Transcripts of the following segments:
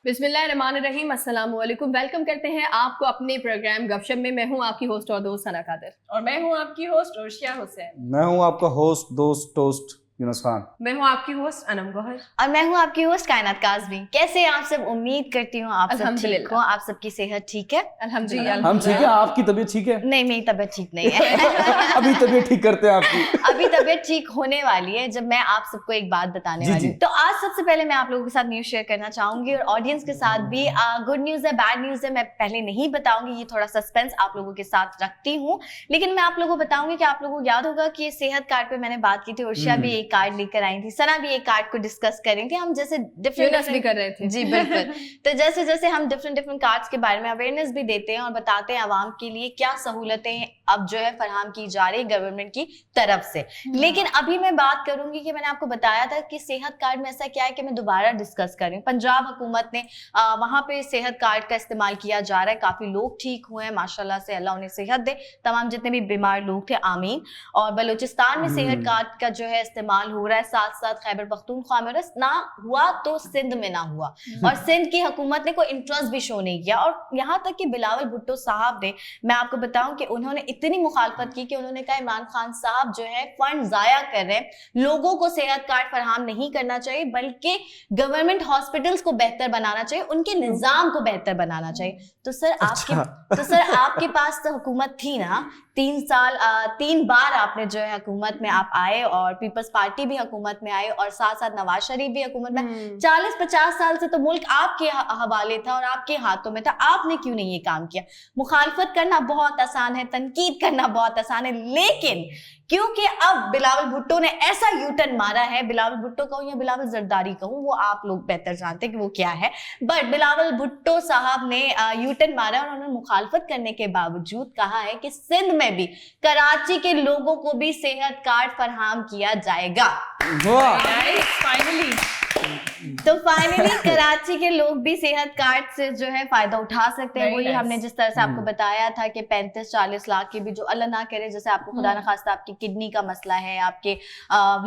बिस्मिल्लाहिर्रहमानिर्रहीम, अस्सलाम वालेकुम। वेलकम करते हैं आपको अपने प्रोग्राम गपशप में। मैं हूं आपकी होस्ट और दोस्त सना कादिर। और मैं हूं आपकी होस्ट अर्शिया हुसैन। मैं हूं आपका होस्ट दोस्त टोस्ट यूनुस खान। मैं हूं आपकी होस्ट अनम गौहर। और मैं हूं आपकी होस्ट कायनात काज़मी। कैसे हैं आप सब? उम्मीद करती हूँ आप सब ठीक हो, आप सबकी सेहत ठीक है? अल्हम्दुलिल्लाह। हम ठीक है, आपकी तबीयत ठीक है? नहीं, मेरी तबीयत ठीक नहीं है। अभी तबीयत ठीक करते हैं आपकी। अभी तबीयत ठीक होने वाली है जब मैं आप सबको एक बात बताने वाली हूँ। तो आज सबसे पहले मैं आप लोगों के साथ न्यूज शेयर करना चाहूंगी और ऑडियंस के साथ भी। गुड न्यूज है, बैड न्यूज है, मैं पहले नहीं बताऊंगी, ये थोड़ा सस्पेंस आप लोगों के साथ रखती हूँ। लेकिन मैं आप लोगों को बताऊंगी कि आप लोगों को याद होगा कि सेहत कार्ड पे मैंने बात की थी, अर्शिया भी एक कार्ड लेकर आई थी, सना भी एक कार्ड को डिस्कस कर रही थी। हम जैसे डिफरेंट भी कर रहे थे। जी बिल्कुल। तो जैसे जैसे हम डिफरेंट कार्ड्स के बारे में अवेयरनेस भी देते हैं और बताते हैं आवाम के लिए क्या सहूलतें अब जो है फराहम की जा रही है गवर्नमेंट की तरफ से। लेकिन अभी मैं बात करूंगी कि मैंने आपको बताया था कि सेहत कार्ड में ऐसा क्या है कि मैं दोबारा डिस्कस कर रही हूँ। पंजाब हुकूमत ने वहां पे सेहत कार्ड का इस्तेमाल किया जा रहा है, काफी लोग ठीक हुए हैं माशाल्लाह से, अल्लाह उन्हें सेहत दे, तमाम जितने भी बीमार लोग थे आमीन। और बलूचिस्तान में सेहत कार्ड का जो है इस्तेमाल हो रहा है, साथ साथ खैबर पख्तूनख्वा में ना हुआ तो सिंध में ना हुआ, और सिंध की हुकूमत ने कोई इंटरेस्ट भी शो नहीं किया। और यहाँ तक कि बिलावल भुट्टो साहब ने, मैं आपको बताऊं कि उन्होंने इतनी मुखालफत की कि उन्होंने कहा इमरान खान साहब जो है फंड जाया कर रहे हैं, लोगों को सेहत कार्ड फराहम नहीं करना चाहिए बल्कि गवर्नमेंट हॉस्पिटल्स को बेहतर बनाना चाहिए, उनके निजाम को बेहतर बनाना चाहिए। तो सर आपके पास तो हुकूमत थी ना, 3 साल 3 बार आपने जो है हुकूमत में आप आए और पीपल्स पार्टी भी हुकूमत में आए और साथ साथ नवाज शरीफ भी हुकूमत में। 40-50 साल से तो मुल्क आपके हवाले था और आपके हाथों में था, आपने क्यों नहीं ये काम किया? मुखालफत करना बहुत आसान है, तनकीद करना बहुत आसान है, लेकिन क्योंकि अब बिलावल भुट्टो ने ऐसा यूटर्न मारा है, बिलावल भुट्टो कहूं या बिलावल जरदारी कहूं, वो आप लोग बेहतर जानते हैं कि वो क्या है, बट बिलावल भुट्टो साहब ने यूटर्न मारा और उन्होंने मुखालफत करने के बावजूद कहा है कि सिंध में भी, कराची के लोगों को भी सेहत कार्ड फराहम किया जाएगा। तो फाइनली कराची के लोग भी सेहत कार्ड से जो है फायदा उठा सकते हैं। वही हमने जिस तरह से आपको बताया था कि 35-40 लाख के भी जो अल्लाह ना करे, जैसे आपको खुदा न खास्ता आपकी किडनी का मसला है, आपके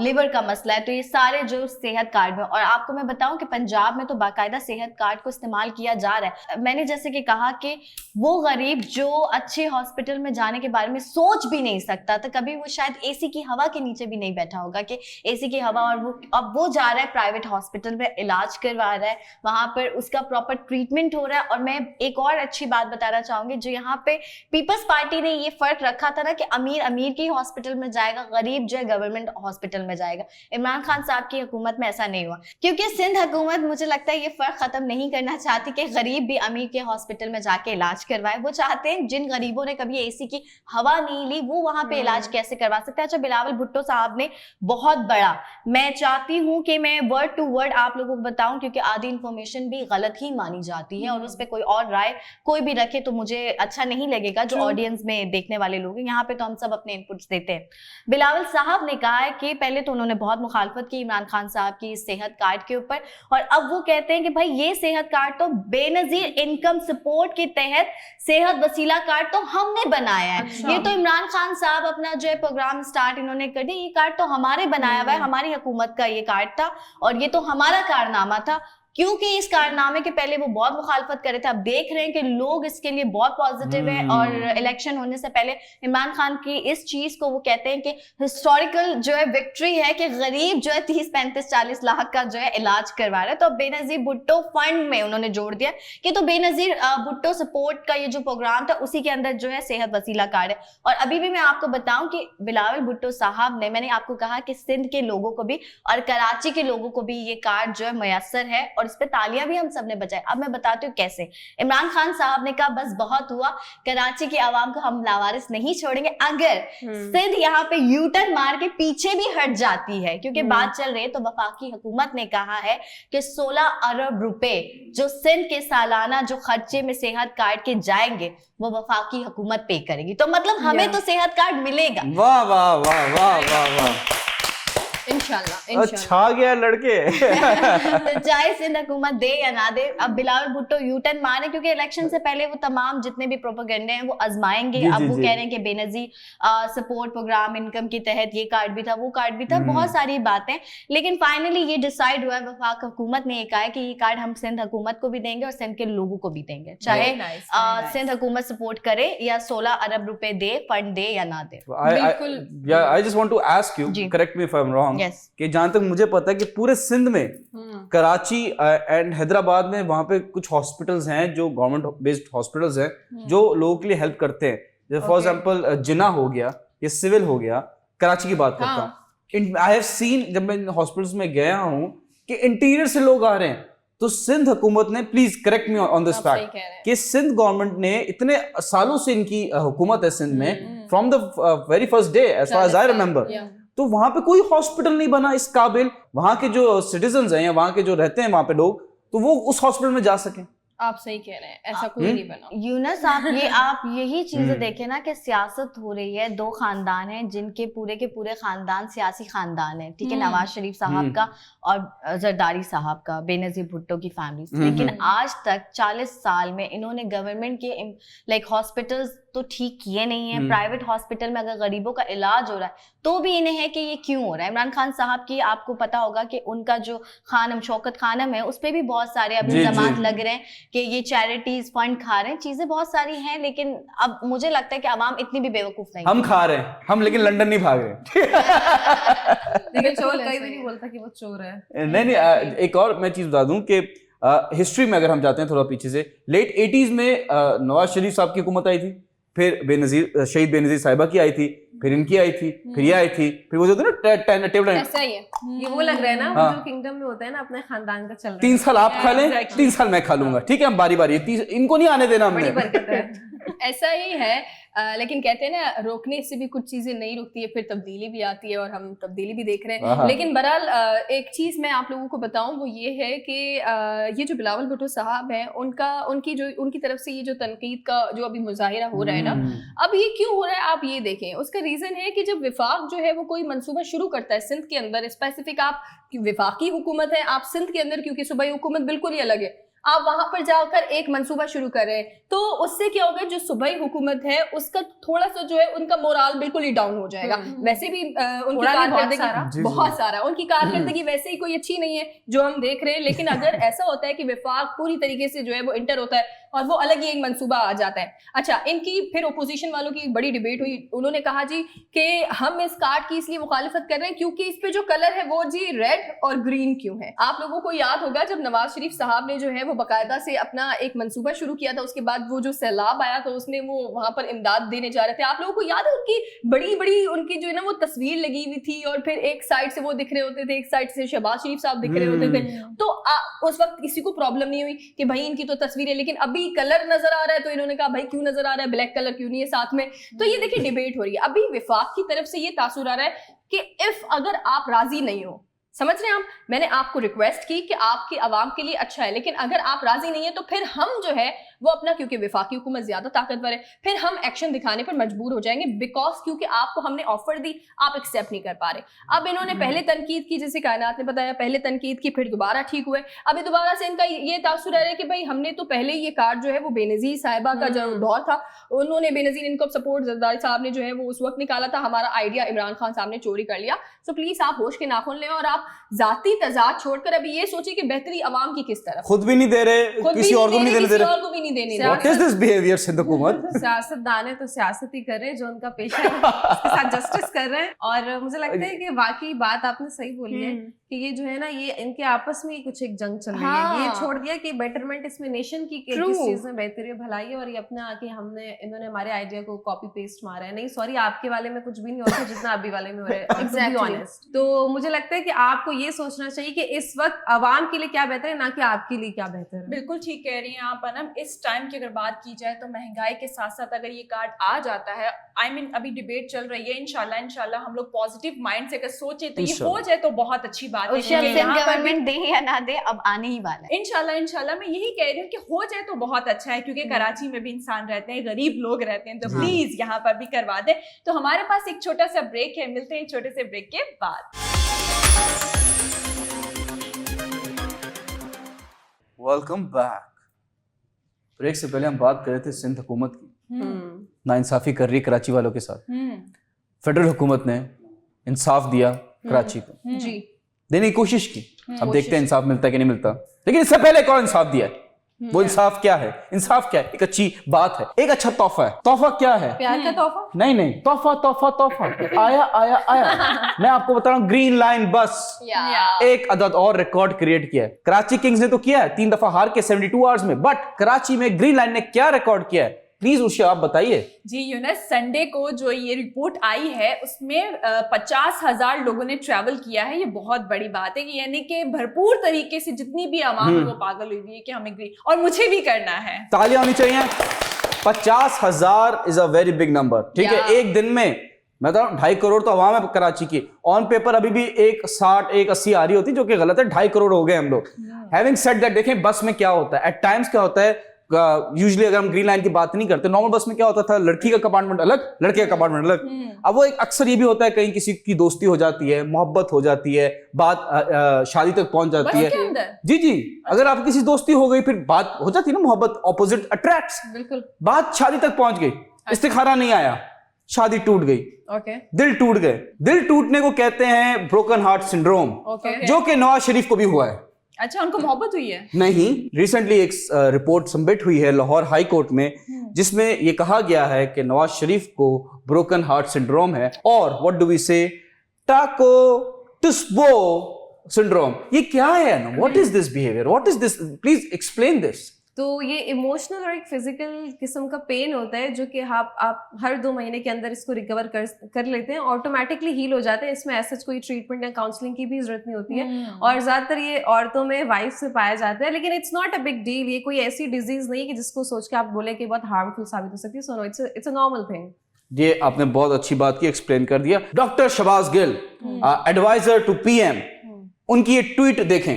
लिवर का मसला है, तो ये सारे जो सेहत कार्ड में, और आपको मैं बताऊं कि पंजाब में तो बाकायदा सेहत कार्ड को इस्तेमाल किया जा रहा है। मैंने जैसे कि कहा कि वो गरीब जो अच्छे हॉस्पिटल में जाने के बारे में सोच भी नहीं सकता था कभी, वो शायद एसी की हवा के नीचे भी नहीं बैठा होगा कि एसी की हवा, और वो अब वो जा रहा है प्राइवेट हॉस्पिटल में इलाज करवा रहा है, वहां पर उसका प्रॉपर ट्रीटमेंट हो रहा है। और मैं एक और अच्छी बात बताना चाहूंगी, जो यहाँ पे पीपल्स पार्टी ने ये फर्क रखा था ना कि अमीर के हॉस्पिटल में जाएगा, गरीब जो है गवर्नमेंट हॉस्पिटल में जाएगा। इमरान खान साहब की हुकूमत में ऐसा नहीं हुआ, क्योंकि सिंध हुकूमत मुझे लगता है ये फर्क खत्म नहीं करना चाहती कि गरीब भी अमीर के हॉस्पिटल में जाके इलाज करवाए। वो चाहते हैं जिन गरीबों ने कभी एसी की हवा नहीं ली, वो वहां पे इलाज कैसे करवा सकते हैं। अच्छा, बिलावल भुट्टो साहब ने बहुत बड़ा, मैं चाहती हूँ कि मैं वर्ड टू वर्ड आप लोगों को बताऊं, क्योंकि आधी इंफॉर्मेशन भी गलत ही मानी जाती है और उस पर कोई और राय कोई भी रखे तो मुझे अच्छा नहीं लगेगा। जो ऑडियंस में देखने वाले लोग हैं, यहाँ पे तो हम सब अपने इनपुट्स देते हैं। बिलावल साहब ने कहा है कि पहले तो उन्होंने बहुत मुखालफत की इमरान खान साहब की सेहत कार्ड के ऊपर, और अब वो कहते हैं कि भाई ये सेहत कार्ड तो बेनजीर इनकम सपोर्ट के तहत सेहत वसीला कार्ड तो हमने बनाया है। अच्छा। ये तो इमरान खान साहब अपना जो है प्रोग्राम स्टार्ट इन्होंने कर दिया, ये कार्ड तो हमारे बनाया हुआ है, हमारी हुकूमत का ये कार्ड था और ये तो हमारा कारनामा था। क्योंकि इस कारनामे के पहले वो बहुत मुखालफत कर रहे थे, अब देख रहे हैं कि लोग इसके लिए बहुत पॉजिटिव है, और इलेक्शन होने से पहले इमरान खान की इस चीज को वो कहते हैं कि हिस्टोरिकल जो है विक्ट्री है कि गरीब जो है 30-35-40 लाख का जो है इलाज करवा रहा है। तो बेनजीर भुट्टो फंड में उन्होंने जोड़ दिया कि तो बेनजीर भुट्टो सपोर्ट का ये जो प्रोग्राम था उसी के अंदर जो है सेहत वसीला कार्ड है। और अभी भी मैं आपको बताऊं कि बिलावल भुट्टो साहब ने, मैंने आपको कहा कि सिंध के लोगों को भी और कराची के लोगों को भी ये कार्ड जो है मैसर है, और इस पे तालियां भी हम सबने बजाई। अब मैं बताती हूँ कैसे। इमरान खान साहब ने कहा बस बहुत हुआ, कराची की आवाम को हम लावारिस नहीं छोड़ेंगे। अगर सिंध यहाँ पे यूटर्न मार के पीछे भी हट जाती है, क्योंकि बात चल रही है, तो वफाकी हुकूमत ने कहा है कि 16 अरब रुपए जो सिंध के सालाना जो खर्चे में सेहत कार्ड के जाएंगे वो वफाकी हुकूमत पे करेगी। तो मतलब हमें तो सेहत कार्ड मिलेगा। वाह वाह वाह वाह वाह वाह। इंशाल्लाह अच्छा गया लड़के। तो चाहे सिंध हुकूमत दे या ना दे, अब बिलावल भुट्टो यू टर्न मारे, क्योंकि इलेक्शन से पहले वो तमाम जितने भी प्रोपेगेंडे हैं वो आजमाएंगे। जी, अब जी, वो जी। कह रहे हैं कि बेनजीर सपोर्ट प्रोग्राम इनकम के तहत ये कार्ड भी था, वो कार्ड भी था, बहुत सारी बातें। लेकिन फाइनली ये डिसाइड हुआ है, वफाक हुकूमत ने ये कहा है कि ये कार्ड हम सिंध हुकूमत को भी देंगे और सिंध के लोगों को भी देंगे, चाहे सिंध हुकूमत सपोर्ट करे या 16 अरब रुपए दे, फंड दे या ना दे। I just want to ask you, ji. correct me if I'm wrong, Yes. कि जहां तक मुझे पता है कि पूरे सिंध में कराची एंड हैदराबाद में वहां पे कुछ हॉस्पिटल्स हैं जो गवर्नमेंट बेस्ड हॉस्पिटल्स हैं जो लोगों के लिए हेल्प करते हैं। जैसे फॉर एग्जांपल जिना हो गया या सिविल हो गया, कराची की बात करता हूँ। आई हैव सीन, जब मैं हॉस्पिटल्स में गया हूँ कि इंटीरियर से लोग आ रहे हैं। तो सिंध हुकूमत ने, please correct me on this fact, कि सिंध गवर्नमेंट ने इतने सालों से इनकी हुकूमत है सिंध में, from the very first day as far as I remember, तो वहां पे कोई हॉस्पिटल नहीं बना इस काबिल, वहां के जो सिटीजन्स हैं या वहां के जो रहते हैं वहां पे लोग, तो वो उस हॉस्पिटल में जा सकें। आप सही कह रहे हैं, ऐसा कोई नहीं बना। यूनस, आप यही चीजें देखें ना कि सियासत हो रही है, दो खानदान हैं जिनके पूरे के पूरे खानदान सियासी खानदान है, ठीक है, नवाज शरीफ साहब का और जरदारी साहब का, बेनजीर भुट्टो की फैमिली। लेकिन आज तक 40 साल में इन्होंने गवर्नमेंट के लाइक हॉस्पिटल्स तो ठीक किए नहीं है। प्राइवेट हॉस्पिटल में अगर गरीबों का इलाज हो रहा है तो भी इन्हें है कि ये क्यों हो रहा है। इमरान खान साहब की आपको पता होगा कि उनका जो खानम, शौकत खानम है, उस पर भी बहुत सारे अब इल्जामात लग रहे हैं कि ये चैरिटीज फंड खा रहे हैं, चीजें बहुत सारी हैं। लेकिन अब मुझे लगता है कि अवाम इतनी भी बेवकूफ नहीं, हम खा रहे हैं हम, लेकिन लंदन नहीं भाग रहे। लेकिन चोर कहीं भी नहीं बोलता कि वो चोर है। नहीं, एक और मैं चीज बता दूं कि हिस्ट्री में अगर हम जाते हैं थोड़ा पीछे से, लेट 80s में नवाज शरीफ साहब की हुकूमत आई थी, फिर शहीद बेनजीर साहिबा की आई थी, फिर इनकी आई थी, फिर ये आई थी, फिर वो जो होता है ना टेबल, ऐसा ही है। ये वो लग रहा है ना, वो जो किंगडम में होता है ना, अपने खानदान का चल रहा है। 3 साल आप खा लें, 3 साल मैं खा लूंगा, ठीक है, हम बारी बारी, इनको नहीं आने देना हमने। बड़ी बरकत है। ऐसा ही है। लेकिन कहते हैं ना, रोकने से भी कुछ चीजें नहीं रुकती है, फिर तब्दीली भी आती है, और हम तब्दीली भी देख रहे हैं। लेकिन बहरहाल एक चीज मैं आप लोगों को बताऊं, वो ये है कि ये जो बिलावल भुट्टो साहब हैं, उनकी तरफ से ये जो तनकीद का जो अभी मुजाहिरा हो रहा है ना, अब ये क्यों हो रहा है आप ये देखें। उसका रीजन है कि जब विफाक जो है वो कोई मंसूबा शुरू करता है सिंध के अंदर, स्पेसिफिक आप विफाकी हुकूमत है, आप सिंध के अंदर, क्योंकि सूबाई हुकूमत बिल्कुल ही अलग है, आप वहां पर जाकर एक मंसूबा शुरू कर रहे हैं, तो उससे क्या होगा, जो सूबाई हुकूमत है उसका थोड़ा सा जो है उनका मोराल बिल्कुल ही डाउन हो जाएगा। वैसे भी उनकी कारकर्दगी बहुत सारा उनकी कारकर्दगी वैसे ही कोई अच्छी नहीं है जो हम देख रहे हैं। लेकिन अगर ऐसा होता है कि विफाक पूरी तरीके से जो है वो इंटर होता है और वो अलग ही एक मंसूबा आ जाता है। अच्छा, इनकी फिर ओपोजिशन वालों की बड़ी डिबेट हुई। उन्होंने कहा जी कि हम इस कार्ड की इसलिए मुखालिफत कर रहे हैं क्योंकि इस पे जो कलर है वो जी रेड और ग्रीन क्यों है। आप लोगों को याद होगा जब नवाज शरीफ साहब ने जो है वो बाकायदा से अपना एक मंसूबा शुरू किया था, उसके बाद वो जो सैलाब आया तो उसने वो वहां पर इमदाद देने जा रहे थे। आप लोगों को याद है उनकी बड़ी बड़ी उनकी जो है ना वो तस्वीर लगी हुई थी, और फिर एक साइड से वो दिख रहे होते थे, एक साइड से शहबाज शरीफ साहब दिख रहे होते थे। तो उस वक्त किसी को प्रॉब्लम नहीं हुई कि भाई इनकी तो तस्वीर है, लेकिन अभी कलर नजर आ रहा है तो इन्होंने कहा भाई क्यों नजर आ रहा है, ब्लैक कलर क्यों नहीं है साथ में। तो ये देखिए डिबेट हो रही है। अभी विफाक की तरफ से ये तासुर आ रहा है कि इफ अगर आप राजी नहीं हो, समझ रहे हैं आप, मैंने आपको रिक्वेस्ट की कि आपकी आवाम के लिए अच्छा है, लेकिन अगर आप राजी नहीं है तो फिर हम जो है वो अपना, क्योंकि विफाकी हुकूमत ज्यादा ताकतवर है, फिर हम एक्शन दिखाने पर मजबूर हो जाएंगे, बिकॉज क्योंकि आपको हमने ऑफर दी, आप एक्सेप्ट नहीं कर पा रहे। अब इन्होंने पहले तनकीद की, जैसे कायनात ने बताया, पहले तनकीद की, फिर दोबारा ठीक हुए, अभी दोबारा से इनका ये तासुर रहा है कि भाई हमने तो पहले ये कार्ड जो है वो बेनजीर साहिबा का जो दौर था, उन्होंने बेनजीर इनको सपोर्ट जरदारी साहब ने जो है वो उस वक्त निकाला था, हमारा आइडिया इमरान खान साहब ने चोरी कर लिया। सो प्लीज आप होश के नाखून लें और आप जाती तजाद छोड़कर अभी ये सोचिए कि बेहतरी अवाम की किस तरफ। खुद भी नहीं दे रहे, किसी और को भी नहीं देने दे रहे, और को भी नहीं देने। What is this behaviour Sindh हुकूमत? सियासतदान है तो सियासत ही कर रहे हैं, जो उनका पेशा है उसके साथ जस्टिस कर रहे हैं। और मुझे लगता है कि वाकई बात आपने सही बोली है कि ये जो है ना, ये इनके आपस में कुछ एक जंग चल रही है। ये छोड़ दिया कि बेटरमेंट इसमें नेशन की किस चीज में बेहतरी भलाई है, और ये अपने आके इन्होंने हमारे आइडिया को कॉपी पेस्ट मारा है। नहीं सॉरी, आपके वाले में कुछ भी नहीं होता जितना अभी वाले में हो रहा है। Exactly. तो मुझे लगता है कि आपको ये सोचना चाहिए कि इस वक्त आवाम के लिए क्या बेहतर है, ना कि आपके लिए क्या बेहतर है। बिल्कुल ठीक कह रही हैं आप अनम। इस टाइम की अगर बात की जाए तो महंगाई के साथ साथ अगर ये कार्ड आ जाता है, अभी डिबेट चल रही है, इंशाल्लाह हम लोग पॉजिटिव माइंड से अगर सोचे तो ये हो जाए तो बहुत अच्छी बात है। गवर्नमेंट दे या ना दे, अब आने ही वाला है। इंशाल्लाह मैं यही कह रही हूँ कि हो जाए तो बहुत अच्छा है, क्योंकि कराची में भी इंसान रहते हैं, गरीब लोग रहते हैं, तो प्लीज यहाँ पर भी करवा दें। तो हमारे पास एक छोटा सा ब्रेक है, मिलते हैं छोटे से ब्रेक के बाद। Welcome back. ब्रेक से पहले हम बात कर रहे थे सिंध हुकूमत की नाइंसाफी कर रही है कराची वालों के साथ। फेडरल हुकूमत ने इंसाफ दिया कराची को, जी देने की कोशिश की। अब देखते हैं इंसाफ मिलता है कि नहीं मिलता, लेकिन इससे पहले कौन इंसाफ दिया है? वो इंसाफ क्या है? इंसाफ क्या है? एक अच्छी बात है, एक अच्छा तोहफा है। तोहफा क्या है? प्यार का तोहफा? नहीं, तोहफा तोहफा तोहफा आया आया आया। मैं आपको बता रहा हूँ, ग्रीन लाइन बस एक अदद और रिकॉर्ड क्रिएट किया है। कराची किंग्स ने तो किया है 3 दफा हार के 72 आवर्स में, बट कराची में ग्रीन लाइन ने क्या रिकॉर्ड किया है? प्लीज उसे आप बताइए। जी यूनस, संडे को जो ये रिपोर्ट आई है उसमें 50,000 लोगों ने ट्रैवल किया है। ये बहुत बड़ी बात है कि यानी कि भरपूर तरीके से जितनी भी आवाम है वो पागल हुई है कि हमें ग्रीन, और मुझे भी करना है। तालियां होनी चाहिए। 50,000 is a very big number, ठीक है। एक दिन में मैं बता रहा हूं 2.5 करोड़ तो आवाम है कराची की। ऑन पेपर अभी भी 160 180 आ रही होती, जो कि गलत है। 2.5 करोड़ हो गए हम लोग। हैविंग सेड दैट, देखें बस में क्या होता है, एट टाइम्स क्या होता है। यूजुअली अगर हम ग्रीन लाइन की बात नहीं करते, नॉर्मल बस में क्या होता था, लड़की का कंपार्टमेंट अलग, लड़के का कंपार्टमेंट अलग। अब वो एक अक्सर ये भी होता है, कहीं किसी की दोस्ती हो जाती है, मोहब्बत हो जाती है, बात शादी तक पहुंच जाती है। जी अगर आप किसी दोस्ती हो गई, फिर बात हो जाती है ना, मोहब्बत, ऑपोजिट अट्रैक्ट्स। बिल्कुल। बात शादी तक पहुंच गई, इस्तिखारा नहीं आया, शादी टूट गई, दिल टूट गए। दिल टूटने को कहते हैं ब्रोकन हार्ट सिंड्रोम, जो कि नवाज शरीफ को भी हुआ है। अच्छा, उनको मोहब्बत हुई है? नहीं, रिसेंटली एक रिपोर्ट सबमिट हुई है लाहौर हाई कोर्ट में, जिसमें ये कहा गया है कि नवाज शरीफ को ब्रोकन हार्ट सिंड्रोम है, और व्हाट डू वी से, टाको टिस्बो सिंड्रोम। ये क्या है ना? What is this behaviour? What is this? Please explain this. तो ये इमोशनल और एक फिजिकल किस्म का पेन होता है, जो कि आप हर 2 महीने के अंदर इसको रिकवर कर लेते हैं, ऑटोमेटिकली हील हो जाते हैं। इसमें ऐसा कोई ट्रीटमेंट या काउंसलिंग की भी जरूरत नहीं होती है, और ज्यादातर ये औरतों में वाइफ से पाया जाता है। लेकिन it's not a big deal. ये कोई ऐसी डिजीज नहीं है कि जिसको सोच के आप बोले कि बहुत हार्मफुल साबित हो सकती है। So no, it's a normal thing. ये आपने बहुत अच्छी बात की, एक्सप्लेन कर दिया। Doctor Shahbaz Gill, adviser to PM, उनकी ये ट्वीट देखें।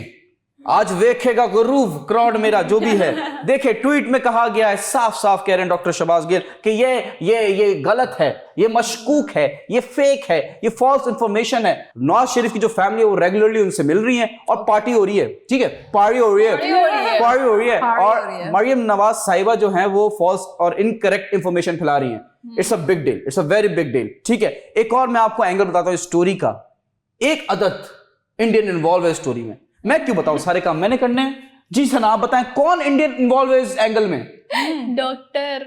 आज देखेगा गुरूव क्राउड मेरा जो भी है, देखे ट्वीट में कहा गया है, साफ साफ कह रहे हैं डॉक्टर शहबाज गिल कि ये गलत है, ये मशकूक है, ये फेक है, ये फॉल्स इंफॉर्मेशन है। नवाज शरीफ की जो फैमिली है वो रेगुलरली उनसे मिल रही है, और पार्टी हो रही है, ठीक है, पार्टी हो रही है, और मरियम नवाज साहिबा जो है वो फॉल्स और इनकरेक्ट इंफॉर्मेशन फैला रही है। It's a big deal, it's a very big deal, ठीक है। एक और मैं आपको एंगल बताता हूं स्टोरी का। एक अदद इंडियन इन्वॉल्व है स्टोरी में। मैं क्यों बताऊं, सारे काम मैंने करने हैं। जी सना, आप बताएं कौन इंडियन इन्वॉल्व है इस एंगल में? डॉक्टर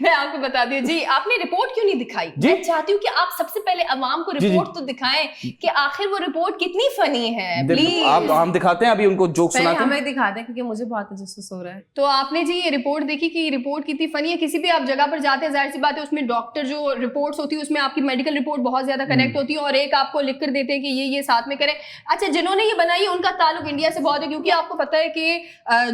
मैं आपको बता दी जी, आपने रिपोर्ट क्यों नहीं दिखाई? मैं चाहती हूँ कि आप सबसे पहले अवाम को रिपोर्ट तो दिखाएं कि आखिर वो रिपोर्ट कितनी फनी है। प्लीज आप, हम दिखाते हैं अभी उनको जोक सुनाते हैं। हमें दिखा दें, क्योंकि मुझे बहुत तजस्सुस हो रहा है। तो आपने जी ये रिपोर्ट देखी कि रिपोर्ट कितनी फनी है? किसी भी आप जगह पर जाते हैं, जाहिर सी बात है उसमें डॉक्टर जो रिपोर्ट्स होती है उसमें आपकी मेडिकल रिपोर्ट बहुत ज्यादा कनेक्ट होती है, और एक आपको लिख कर देते हैं कि ये साथ में करें। अच्छा, जिन्होंने ये बनाई है उनका ताल्लुक इंडिया से बहुत है, क्योंकि आपको पता है कि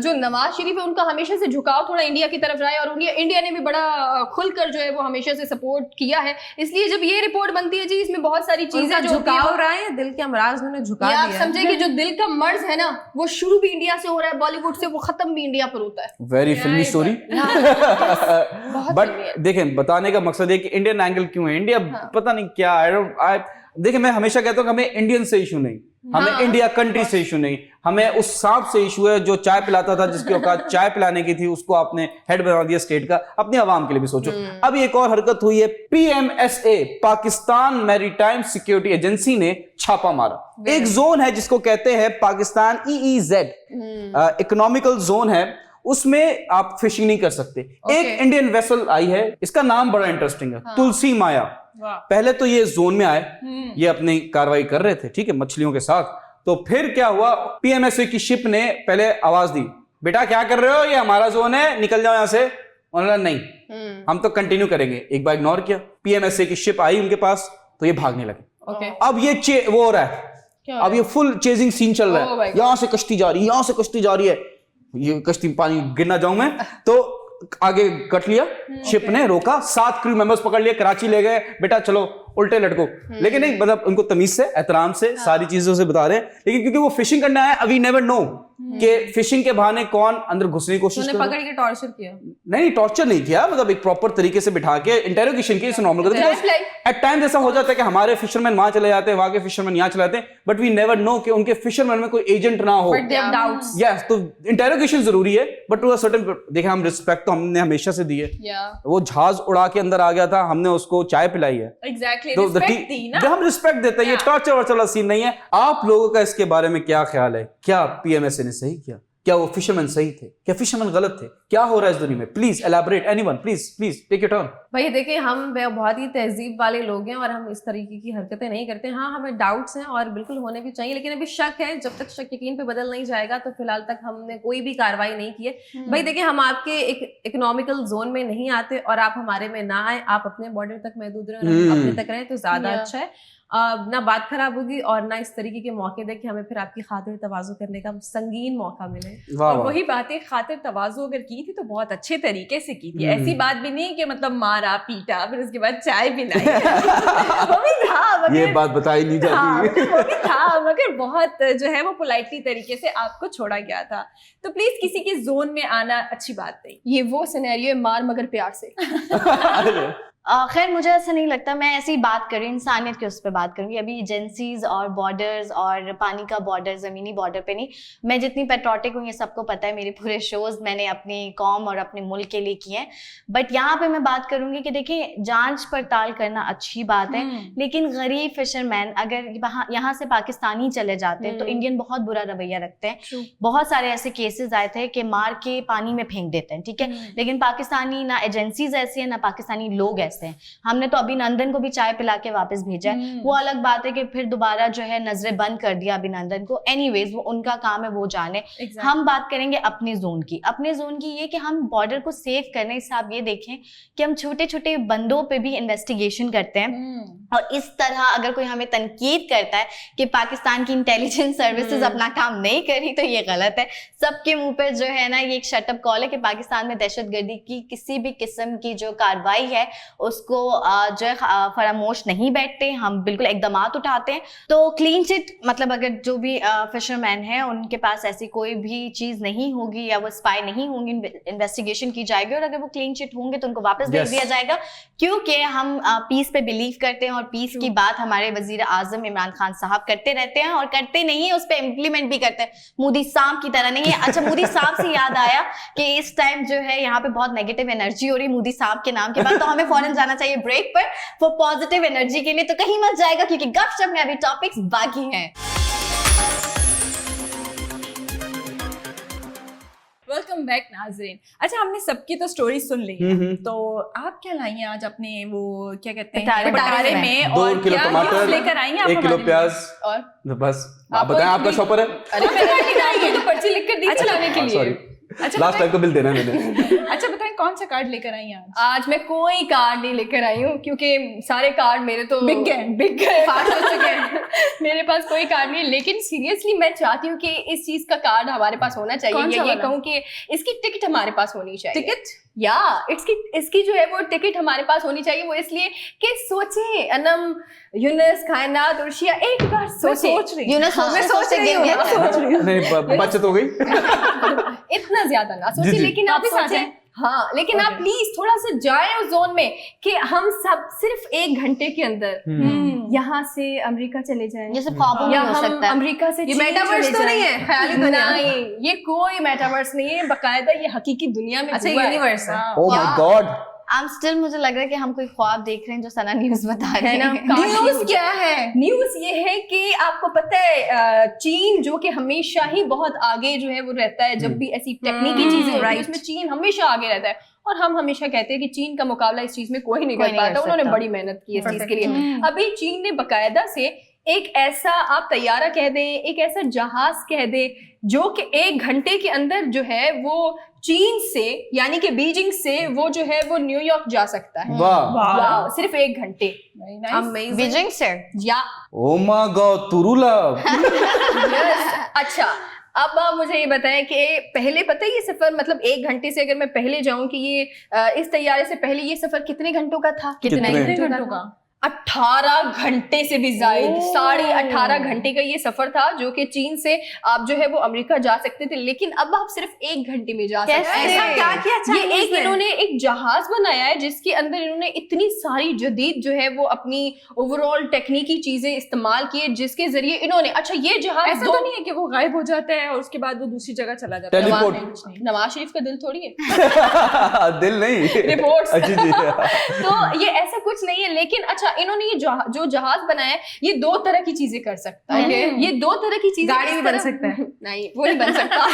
जो नवाज शरीफ है उनका हमेशा से झुकाव थोड़ा इंडिया की तरफ रहा है, और इंडिया ने भी बड़ा खुलकर जो है वो हमेशा से सपोर्ट किया है। इसलिए जब ये रिपोर्ट बनती है जी, इसमें बहुत सारी चीजें जो झुकाव रहा है, दिल के अमराज ने झुका दिया। आप समझे कि जो दिल का मर्ज है ना, वो शुरू भी इंडिया से हो रहा है बॉलीवुड से, वो खत्म भी इंडिया पर होता है। वेरी फिल्मी स्टोरी। बट देखें, बताने का मकसद है कि इंडियन एंगल क्यों है। इंडिया पता नहीं क्या, देखिए मैं हमेशा कहता हूँ कि हमें इंडियन से इशू नहीं, हमें इंडिया कंट्री से इशू नहीं, हमें उस सांप से इशू है जो चाय पिलाता था, जिसकी औकात चाय पिलाने की थी, उसको आपने हेड बना दिया स्टेट का। अपने आवाम के लिए भी सोचो। अब एक और हरकत हुई है, PMSA Pakistan maritime security agency ने छापा मारा। एक जोन है जिसको कहते हैं पाकिस्तान EEZ, इकोनॉमिकल जोन है, उसमें आप फिशिंग नहीं कर सकते। एक इंडियन वेसल आई है, इसका नाम बड़ा इंटरेस्टिंग है, तुलसी माया। पहले तो ये जोन में आए, ये अपनी कार्रवाई कर रहे थे, ठीक है, मछलियों के साथ। तो फिर क्या हुआ, PMSA की शिप ने पहले आवाज दी, बेटा क्या कर रहे हो, ये हमारा जोन है, निकल जाओ यहां से। उन्होंने नहीं, हम तो कंटिन्यू करेंगे। एक बार इग्नोर किया, PMSA की शिप आई उनके पास, तो ये भागने लगे। अब ये वो हो रहा है, अब ये फुल चेजिंग सीन चल रहा है, यहां से कश्ती जा रही है, यहां से कश्ती जा रही है, ये कश्ती पानी गिर ना जाऊं मैं, तो आगे कट लिया, शिप ने रोका, 7 क्रू मेंबर्स पकड़ लिए, कराची ले गए, बेटा चलो उल्टे लटको। लेकिन नहीं, मतलब उनको तमीज से, एहतराम से, सारी चीजों से बता रहे हैं। लेकिन क्योंकि वो फिशिंग करना है, वी नेवर नो कि फिशिंग के बहाने कौन अंदर घुसने की कोशिश उन्हें कर पकड़ के टॉर्चर किया। नहीं, टॉर्चर नहीं किया, मतलब एक प्रॉपर तरीके से बिठा के इंटेरोगेशन की, इसे नॉर्मल करते हैं। एट टाइम्स ऐसा हो जाता है कि हमारे फिशरमैन वहां चले जाते हैं, वहां के फिशरमैन यहाँ चले जाते हैं, बट वी नेवर नो कि उनके फिशरमैन में कोई एजेंट ना हो। But they have doubts. Yes, तो इंटेरोगेशन जरूरी है, बट टू अ सर्टेन, देखें हम रिस्पेक्ट तो हमने हमेशा से दी है। वो जहाज उड़ा के अंदर आ गया था, हमने उसको चाय पिलाई है, एग्जैक्टली, तो रिस्पेक्ट दी ना। हम रिस्पेक्ट देते हैं। ये टॉर्चर वर्चर वाला सीन नहीं है। आप लोगों का इसके बारे में क्या ख्याल है? क्या पीएमएसए ने सही किया? क्या वो फिशरमैन सही थे? क्या फिशरमैन गलत थे? क्या हो रहा है इस दुनिया में? Please elaborate, anyone, please take your turn. भाई देखिए, हम बहुत ही तहजीब वाले लोग हैं और हम इस तरीके की हरकतें नहीं करते। हाँ, हमें डाउट्स हैं और बिल्कुल होने भी चाहिए, लेकिन अभी शक है। जब तक शक यकीन पे बदल नहीं जाएगा तो फिलहाल तक हमने कोई भी कार्रवाई नहीं की है। भाई देखिए, हम आपके एक इकोनॉमिकल जोन में नहीं आते और आप हमारे में ना आए, आप अपने बॉर्डर तक महदूद रहे और हम अपने तक रहे तो ज्यादा अच्छा है। ना बात खराब होगी और ना इस तरीके के मौके देके हमें फिर आपकी खातिर तवाज़ु करने का संगीन मौका मिले। और वही बातें, खातिर तवाज़ु अगर की थी तो बहुत अच्छे तरीके से की थी। ऐसी बात भी नहीं कि मतलब मारा पीटा फिर उसके बाद चाय पिलाई। वो भी था, मगर ये बात बताई नहीं जाती। वो भी था, मगर बहुत जो है वो पोलाइटली तरीके से आपको छोड़ा गया था। तो प्लीज किसी के जोन में आना अच्छी बात नहीं। ये वो सिनेरियो है, मार मगर प्यार से। खैर मुझे ऐसा नहीं लगता, मैं ऐसी बात कर रही हूँ, इंसानियत के उस पर बात करूँगी। अभी एजेंसीज और बॉर्डर्स और पानी का बॉर्डर, ज़मीनी बॉर्डर पे नहीं। मैं जितनी पेट्रोटिक हूँ ये सबको पता है, मेरे पूरे शोज मैंने अपनी कौम और अपने मुल्क के लिए किए हैं। बट यहाँ पे मैं बात करूँगी कि देखिए, जांच पड़ताल करना अच्छी बात है, लेकिन गरीब फिशरमैन अगर यहाँ से पाकिस्तानी चले जाते हैं तो इंडियन बहुत बुरा रवैया रखते हैं। बहुत सारे ऐसे केसेस आए थे कि मार के पानी में फेंक देते हैं, ठीक है, लेकिन पाकिस्तानी ना एजेंसीज ऐसी है ना पाकिस्तानी लोग ऐसे हैं। हमने तो अभिनंदन को भी चाय पिला के वापस भेजा है। वो अलग बात है कि फिर दोबारा जो है नजरें बंद कर दिया अभिनंदन को। एनीवेज वो उनका काम है, वो जाने। हम बात करेंगे अपने जोन की। अपने जोन की ये कि हम बॉर्डर को सेव करने से आप ये देखें कि हम छोटे छोटे बंदों पे भी इन्वेस्टिगेशन करते हैं। और इस तरह अगर कोई हमें तनकीद करता है कि पाकिस्तान की इंटेलिजेंस सर्विसेज अपना काम नहीं करी तो ये गलत है। सबके मुंह पर जो है ना ये एक शटअप कॉल है कि पाकिस्तान में दहशतगर्दी की किसी भी किस्म की जो कार्रवाई है उसको जो है फरामोश नहीं बैठते, हम बिल्कुल इकदामात उठाते हैं। तो क्लीन चिट मतलब अगर जो भी फिशरमैन है उनके पास ऐसी कोई भी चीज नहीं होगी या वो स्पाई नहीं होंगी, इन्वेस्टिगेशन की जाएगी और अगर वो क्लीन चिट होंगे तो उनको वापस भेज दिया जाएगा, क्योंकि हम पीस पे बिलीव करते हैं और पीस की बात हमारे वजीर आजम इमरान खान साहब करते रहते हैं और करते नहीं है उस पर इम्प्लीमेंट भी करते हैं, मोदी साहब की तरह नहीं है। अच्छा, मोदी साहब से याद आया कि इस टाइम जो है यहाँ पे बहुत नेगेटिव एनर्जी हो रही है मोदी साहब के नाम के बाद, तो हमें फौरन जाना चाहिए ब्रेक पर फॉर पॉजिटिव एनर्जी के लिए। तो कहीं मत जाएगा क्योंकि गपशप में अभी टॉपिक्स बाकी हैं। वेलकम बैक नाज़रीन। अच्छा, हमने सबकी तो स्टोरी सुन ली है, तो आप क्या लाई हैं आज अपने वो क्या कहते हैं बटारे में, 2 और किलो क्या टमाटर लेकर आई हैं? 1 किलो प्याज और बस। आप बताएं, आपका शॉपर है? अरे मैंने तो पर्ची लिख कर दी थी लाने के लिए। सॉरी, लास्ट टाइम को बिल देना मैंने। अच्छा बताएं, कौन सा कार्ड लेकर आई हैं आज मैं कोई कार्ड नहीं लेकर आई हूँ क्योंकि सारे कार्ड मेरे तो बिक गए फास्ट हो चुके हैं। मेरे पास कोई कार्ड नहीं है, लेकिन सीरियसली मैं चाहती हूँ कि इस चीज का कार्ड हमारे पास होना चाहिए, या ये कहूँ कि इसकी टिकट हमारे पास होनी चाहिए। टिकट या इसकी जो है वो टिकट हमारे पास होनी चाहिए। वो इसलिए कि सोचे अनम, यूनस, कायनात और शिया एक बार सोच रही यूनस सोच रही हूँ। नहीं, बचत हो गई। इतना ज्यादा ना सोचिए, लेकिन आप वापस आ सोचें, जाएं। हाँ, लेकिन आप प्लीज थोड़ा सा जाएं उस जोन में कि हम सब सिर्फ 1 घंटे के अंदर यहाँ से अमेरिका चले जाएं, ये सब ख्वाबों में या हो हम सकता है। अमेरिका से ये चीन मेटावर्स चले तो नहीं जाएं। है, ख्याली दुनिया। नहीं, ये कोई मेटावर्स नहीं है, बकायदा ये हकीकी दुनिया में अच्छा, हुआ है। यूनिवर्स है। हाँ। ओह माय गॉड, मुझे लग रहा है कि हम कोई ख्वाब देख रहे हैं जो सना न्यूज़ बता रहे है ना? हैं। न्यूज़ क्या है? न्यूज़ ये है कि आपको पता है चीन जो कि हमेशा ही बहुत आगे जो है वो रहता है, जब भी ऐसी टेक्निकी चीजें होती हैं उसमें चीन हमेशा आगे रहता है। और हम हमेशा कहते हैं कि चीन का मुकाबला इस चीज में कोई नहीं कर पाता। उन्होंने बड़ी मेहनत की इस चीज के लिए। अभी चीन ने बकायदा से एक ऐसा, आप तैयारा कह दें, एक ऐसा जहाज कह दें जो कि 1 घंटे के अंदर जो है वो चीन से यानी कि बीजिंग से वो जो है वो न्यूयॉर्क जा सकता है। वाह, सिर्फ 1 घंटे। बीजिंग से या ओह माय गॉड, तुरुला। अच्छा, अब आप मुझे ये बताएं कि पहले पता है ये सफर मतलब 1 घंटे से अगर मैं पहले जाऊं कि ये इस तैयारे से पहले ये सफर कितने घंटों का था? कितने घंटों का? 18 घंटे से भी ज्यादा, 18.5 घंटे का ये सफर था, जो कि चीन से आप जो है वो अमेरिका जा सकते थे, लेकिन अब आप सिर्फ 1 घंटे में जा सकते हैं। ऐसा क्या किया ये एक इन्होंने एक जहाज बनाया है जिसके अंदर इन्होंने इतनी सारी जदीद जो है वो अपनी ओवरऑल टेक्निकी चीजें इस्तेमाल की है, जिसके जरिए इन्होंने, अच्छा ये जहाज ऐसा तो नहीं है कि वो गायब हो जाता है और उसके बाद वो दूसरी जगह चला जाता है। टेलीपोर्ट। नवाज शरीफ का दिल थोड़ी है दिल नहीं, रिपोर्ट्स। जी जी। तो ये ऐसा कुछ नहीं है, लेकिन अच्छा इन्होंने ये जो जहाज बनाया है ये 2 तरह की चीजें कर सकता है। ये 2 तरह की चीजें, गाड़ी भी बन सकता है। नहीं वो नहीं बन सकता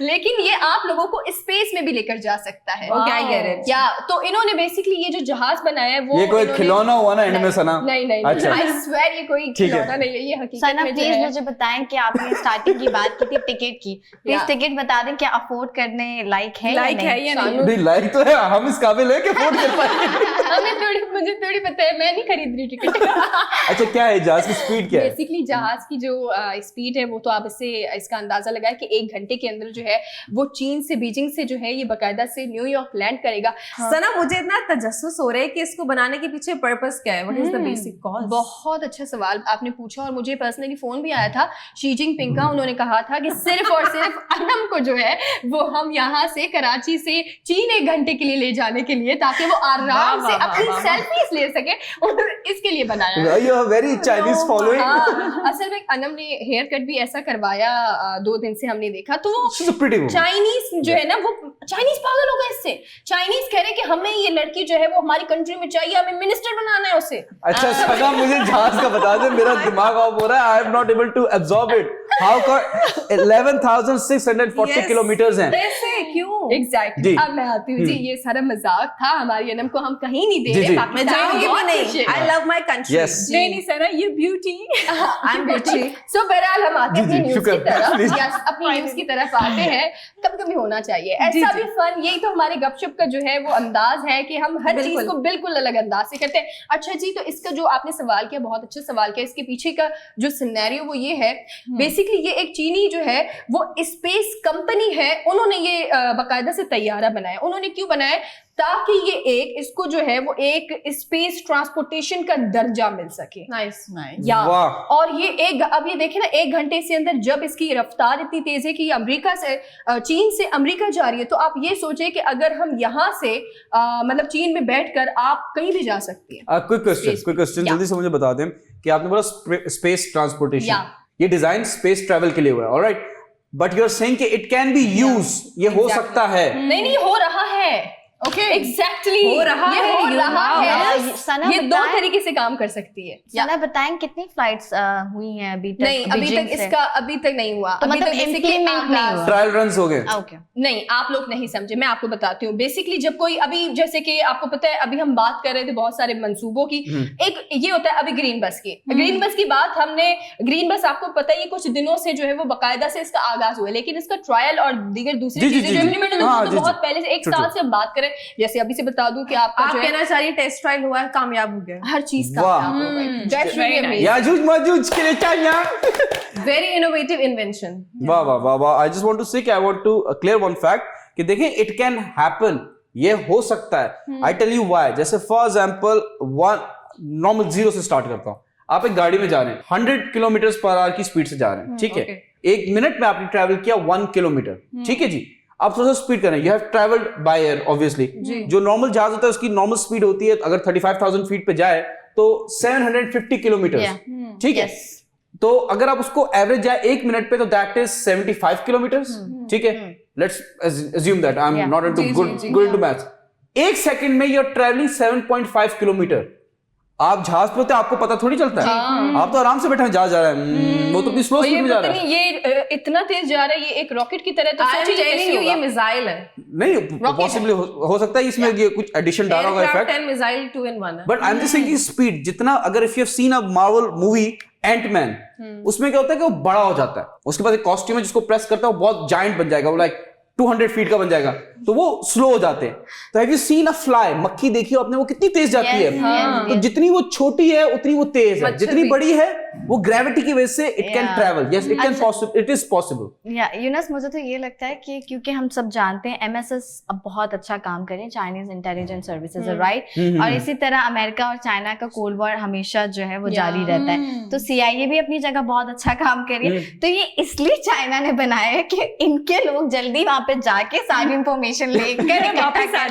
लेकिन ये आप लोगों को स्पेस में भी लेकर जा सकता है। वो क्या ही कह रहे हैं? क्या तो इन्होंने बेसिकली ये जो जहाज बनाया है वो ये कोई खिलौना हुआ ना इनमें सना? नहीं अच्छा। आई स्वेयर ये कोई ठीक है। खिलौना नहीं है, ये हकीकत सना में जो प्लीज है। मुझे बताएं कि आपने स्टार्टिंग की बात की थी टिकट की, प्लीज या। टिकट बता दें, क्या अफोर्ड करने लायक है या लाइक नहीं? है या नहीं? नहीं लाइक तो है, हम इस काबिल है कि अफोर्ड कर पाएंगे। मुझे थोड़ी पता है, मैं नहीं खरीद रही टिकट। अच्छा क्या है जहाज की स्पीड क्या है? बेसिकली जहाज की जो स्पीड है वो तो आप इसका अंदाजा लगाए कि 1 घंटे के अंदर जो है वो चीन से, बीजिंग से जो है ये बाकायदा से न्यूयॉर्क लैंड करेगा। सना मुझे इतना तजस्सुस हो रहा है कि इसको बनाने के पीछे पर्पस क्या है, what is the basic cause? बहुत अच्छा सवाल आपने पूछा, और मुझे पर्सनली फोन भी आया था शी जिनपिंग का। उन्होंने कहा था कि सिर्फ और सिर्फ अनम को जो है वो हम यहाँ से कराची से चीन 1 घंटे के लिए ले जाने के लिए, ताकि वो आराम से अपनी सेल्फीज ले सके, और इसके लिए बनाया। You are very Chinese following. हाँ, असल में अनम ने हेयर कट भी ऐसा करवाया 2 दिन से हमने देखा, तो वो She's a pretty woman. Chinese जो है ना, वो चाइनीज पागल हो गए इससे। चाइनीज कह रहे कि हमें ये लड़की जो है वो हमारी कंट्री में चाहिए, हमें मिनिस्टर बनाना है उसे। अच्छा सना मुझे जहाज का बता दे, मेरा दिमाग ऑफ हो रहा है, I am not able to absorb it. How का 11,640 किलोमीटर्स हैं। कैसे, क्यों? एग्जैक्टली। अब मैं आती हूँ जी, ये सारा मजाक था, हमारी अनम को हम कहीं नहीं दे जी, रहे। जी। मैं जाऊंगी भी नहीं। I love my country. Yes. नहीं सना, ये beauty. I am beauty. So बहरहाल हम आते हैं जी, अपनी न्यूज़ शुक्र, की तरफ, please. या अपनी न्यूज़ की तरफ आते हैं। कभी कभी होना चाहिए जी, ऐसा जी। भी फन, यही तो हमारे गपशप का जो है वो अंदाज है कि हम हर चीज बिल्कुल। को बिल्कुल अलग अंदाज से करते हैं। अच्छा जी, तो इसका जो आपने सवाल किया, बहुत अच्छा सवाल किया। इसके पीछे का जो सिनेरियो वो ये है, बेसिकली ये एक चीनी जो है वो स्पेस कंपनी है, उन्होंने ये बाकायदा से तैयारा बनाया। उन्होंने क्यों बनाया? ताकि ये इसको जो है वो एक स्पेस ट्रांसपोर्टेशन का दर्जा मिल सके। नाइस। या वाह। और ये अब ये देखें ना, 1 घंटे से अंदर जब इसकी रफ्तार इतनी तेज है कि ये अमेरिका से, चीन से अमेरिका जा रही है, तो आप ये सोचिए कि अगर हम यहाँ से मतलब चीन में बैठकर आप कहीं भी जा सकती हैं। क्विक क्वेश्चन या। जल्दी से मुझे बता दें कि आपने बोला स्पेस ट्रांसपोर्टेशन, या। ये डिजाइन स्पेस ट्रैवल के लिए हुआ है, alright, but you are saying कि इट कैन बी यूज, ये हो Exactly. सकता है। नहीं हो रहा है। ओके, एग्जैक्टली हो रहा है, हो you रहा have है। सना ये 2 बताएं- तरीके से काम कर सकती है। सना बताएं कितनी फ्लाइट्स हुई हैं अभी तक? नहीं, अभी बीजिंग तक से? इसका अभी तक नहीं हुआ। तो अभी मतलब तक basically implement नहीं हुआ। ट्रायल रन्स हो गए। ओके। नहीं, आप लोग नहीं समझे, मैं आपको बताती हूँ। बेसिकली जब कोई, अभी जैसे कि आपको पता है, अभी हम बात कर रहे थे बहुत सारे मंसूबों की। एक ये होता है अभी ग्रीन बस की। ग्रीन बस की बात हमने, ग्रीन बस आपको पता है ये कुछ दिनों से जो है वो बाकायदा से इसका आगाज हुआ है, लेकिन इसका ट्रायल और दीगर दूसरी जी, जी, चीजें जी, जो जी। इम्प्लीमेंट हाँ, तो जी, बहुत जी। पहले से 1 True, साल true. से हम बात करें। जैसे अभी से बता दूं कि आपका आप जो है कहना चाह रही टेस्ट ट्रायल हुआ है, कामयाब हो गया। हर चीज का वाह। काम हो गई। That's very really nice. amazing. Yajuj Majuj के लिए चाहिए। Very innovative invention. वाह वाह वाह वाह। I just want to say I want to clear one fact कि देखें, इट कैन हैपन, ये हो सकता है। I tell you why. जैसे फॉर एग्जांपल, नॉर्मल 0 से स्टार्ट करता हूं। आप एक गाड़ी में जा रहे हैं, 100 किलोमीटर पर आवर की स्पीड से जा रहे हैं, ठीक है। 1 मिनट में आपने ट्रैवल किया 1 किलोमीटर, ठीक है जी। आप थोड़ा सा स्पीड करें, you have travelled by air obviously. जो नॉर्मल जहाज होता है उसकी नॉर्मल स्पीड होती है, अगर 35,000 फीट पे जाए तो 750 किलोमीटर, ठीक है। तो अगर आप उसको एवरेज जाए 1 मिनट पे, तो दैट इज 75 किलोमीटर, ठीक है। Let's assume that I am not into good into maths. 1 second में यू आर ट्रैवलिंग 7.5 किलोमीटर। आप जहाज पे होते हैं, आपको पता थोड़ी चलता है। आप तो आराम से बैठे हैं, जहाज जा रहा है, वो तो अपनी स्लो स्पीड में जा रहा है। ये इतना तेज जा रहा है, ये एक रॉकेट की तरह। तो आई एम सोचिए टेलिंग कैसे यू, ये होगा। मिसाइल है। नहीं, पॉसिबली हो सकता है इसमें ये कुछ एडिशन डाला होगा aircraft effect, and missile 2 in 1 है। But I am just saying speed जितना, अगर if you have seen a Marvel movie Antman, उसमें क्या होता है कि वो बड़ा हो जाता है, उसके पास एक कॉस्ट्यूम है जिसको प्रेस करता है वो बहुत जायंट बन जाएगा, वो लाइक 200 फीट का बन जाएगा। तो वो स्लो हो जाते हैं। तो have you seen a fly, मक्खी देखी हो आपने, वो कितनी तेज जाती है, तो जितनी वो छोटी है उतनी वो तेज है, जितनी बड़ी है वो ग्रेविटी की वजह से it can travel, yes it can possible, it is possible. या यूनस, मुझे तो ये लगता है कि क्योंकि हम सब जानते हैं MSS अब बहुत अच्छा काम कर रहे हैं, चाइनीज इंटेलिजेंस सर्विसेज, राइट, और इसी तरह अमेरिका और चाइना का कोल्ड वॉर हमेशा जो है वो जारी रहता है, तो CIA भी अपनी जगह बहुत अच्छा काम कर रही है। तो ये इसलिए चाइना ने बनाया है कि इनके लोग जल्दी वहां पे जाके सारी इंफॉर्मेशन लेकर वापस आ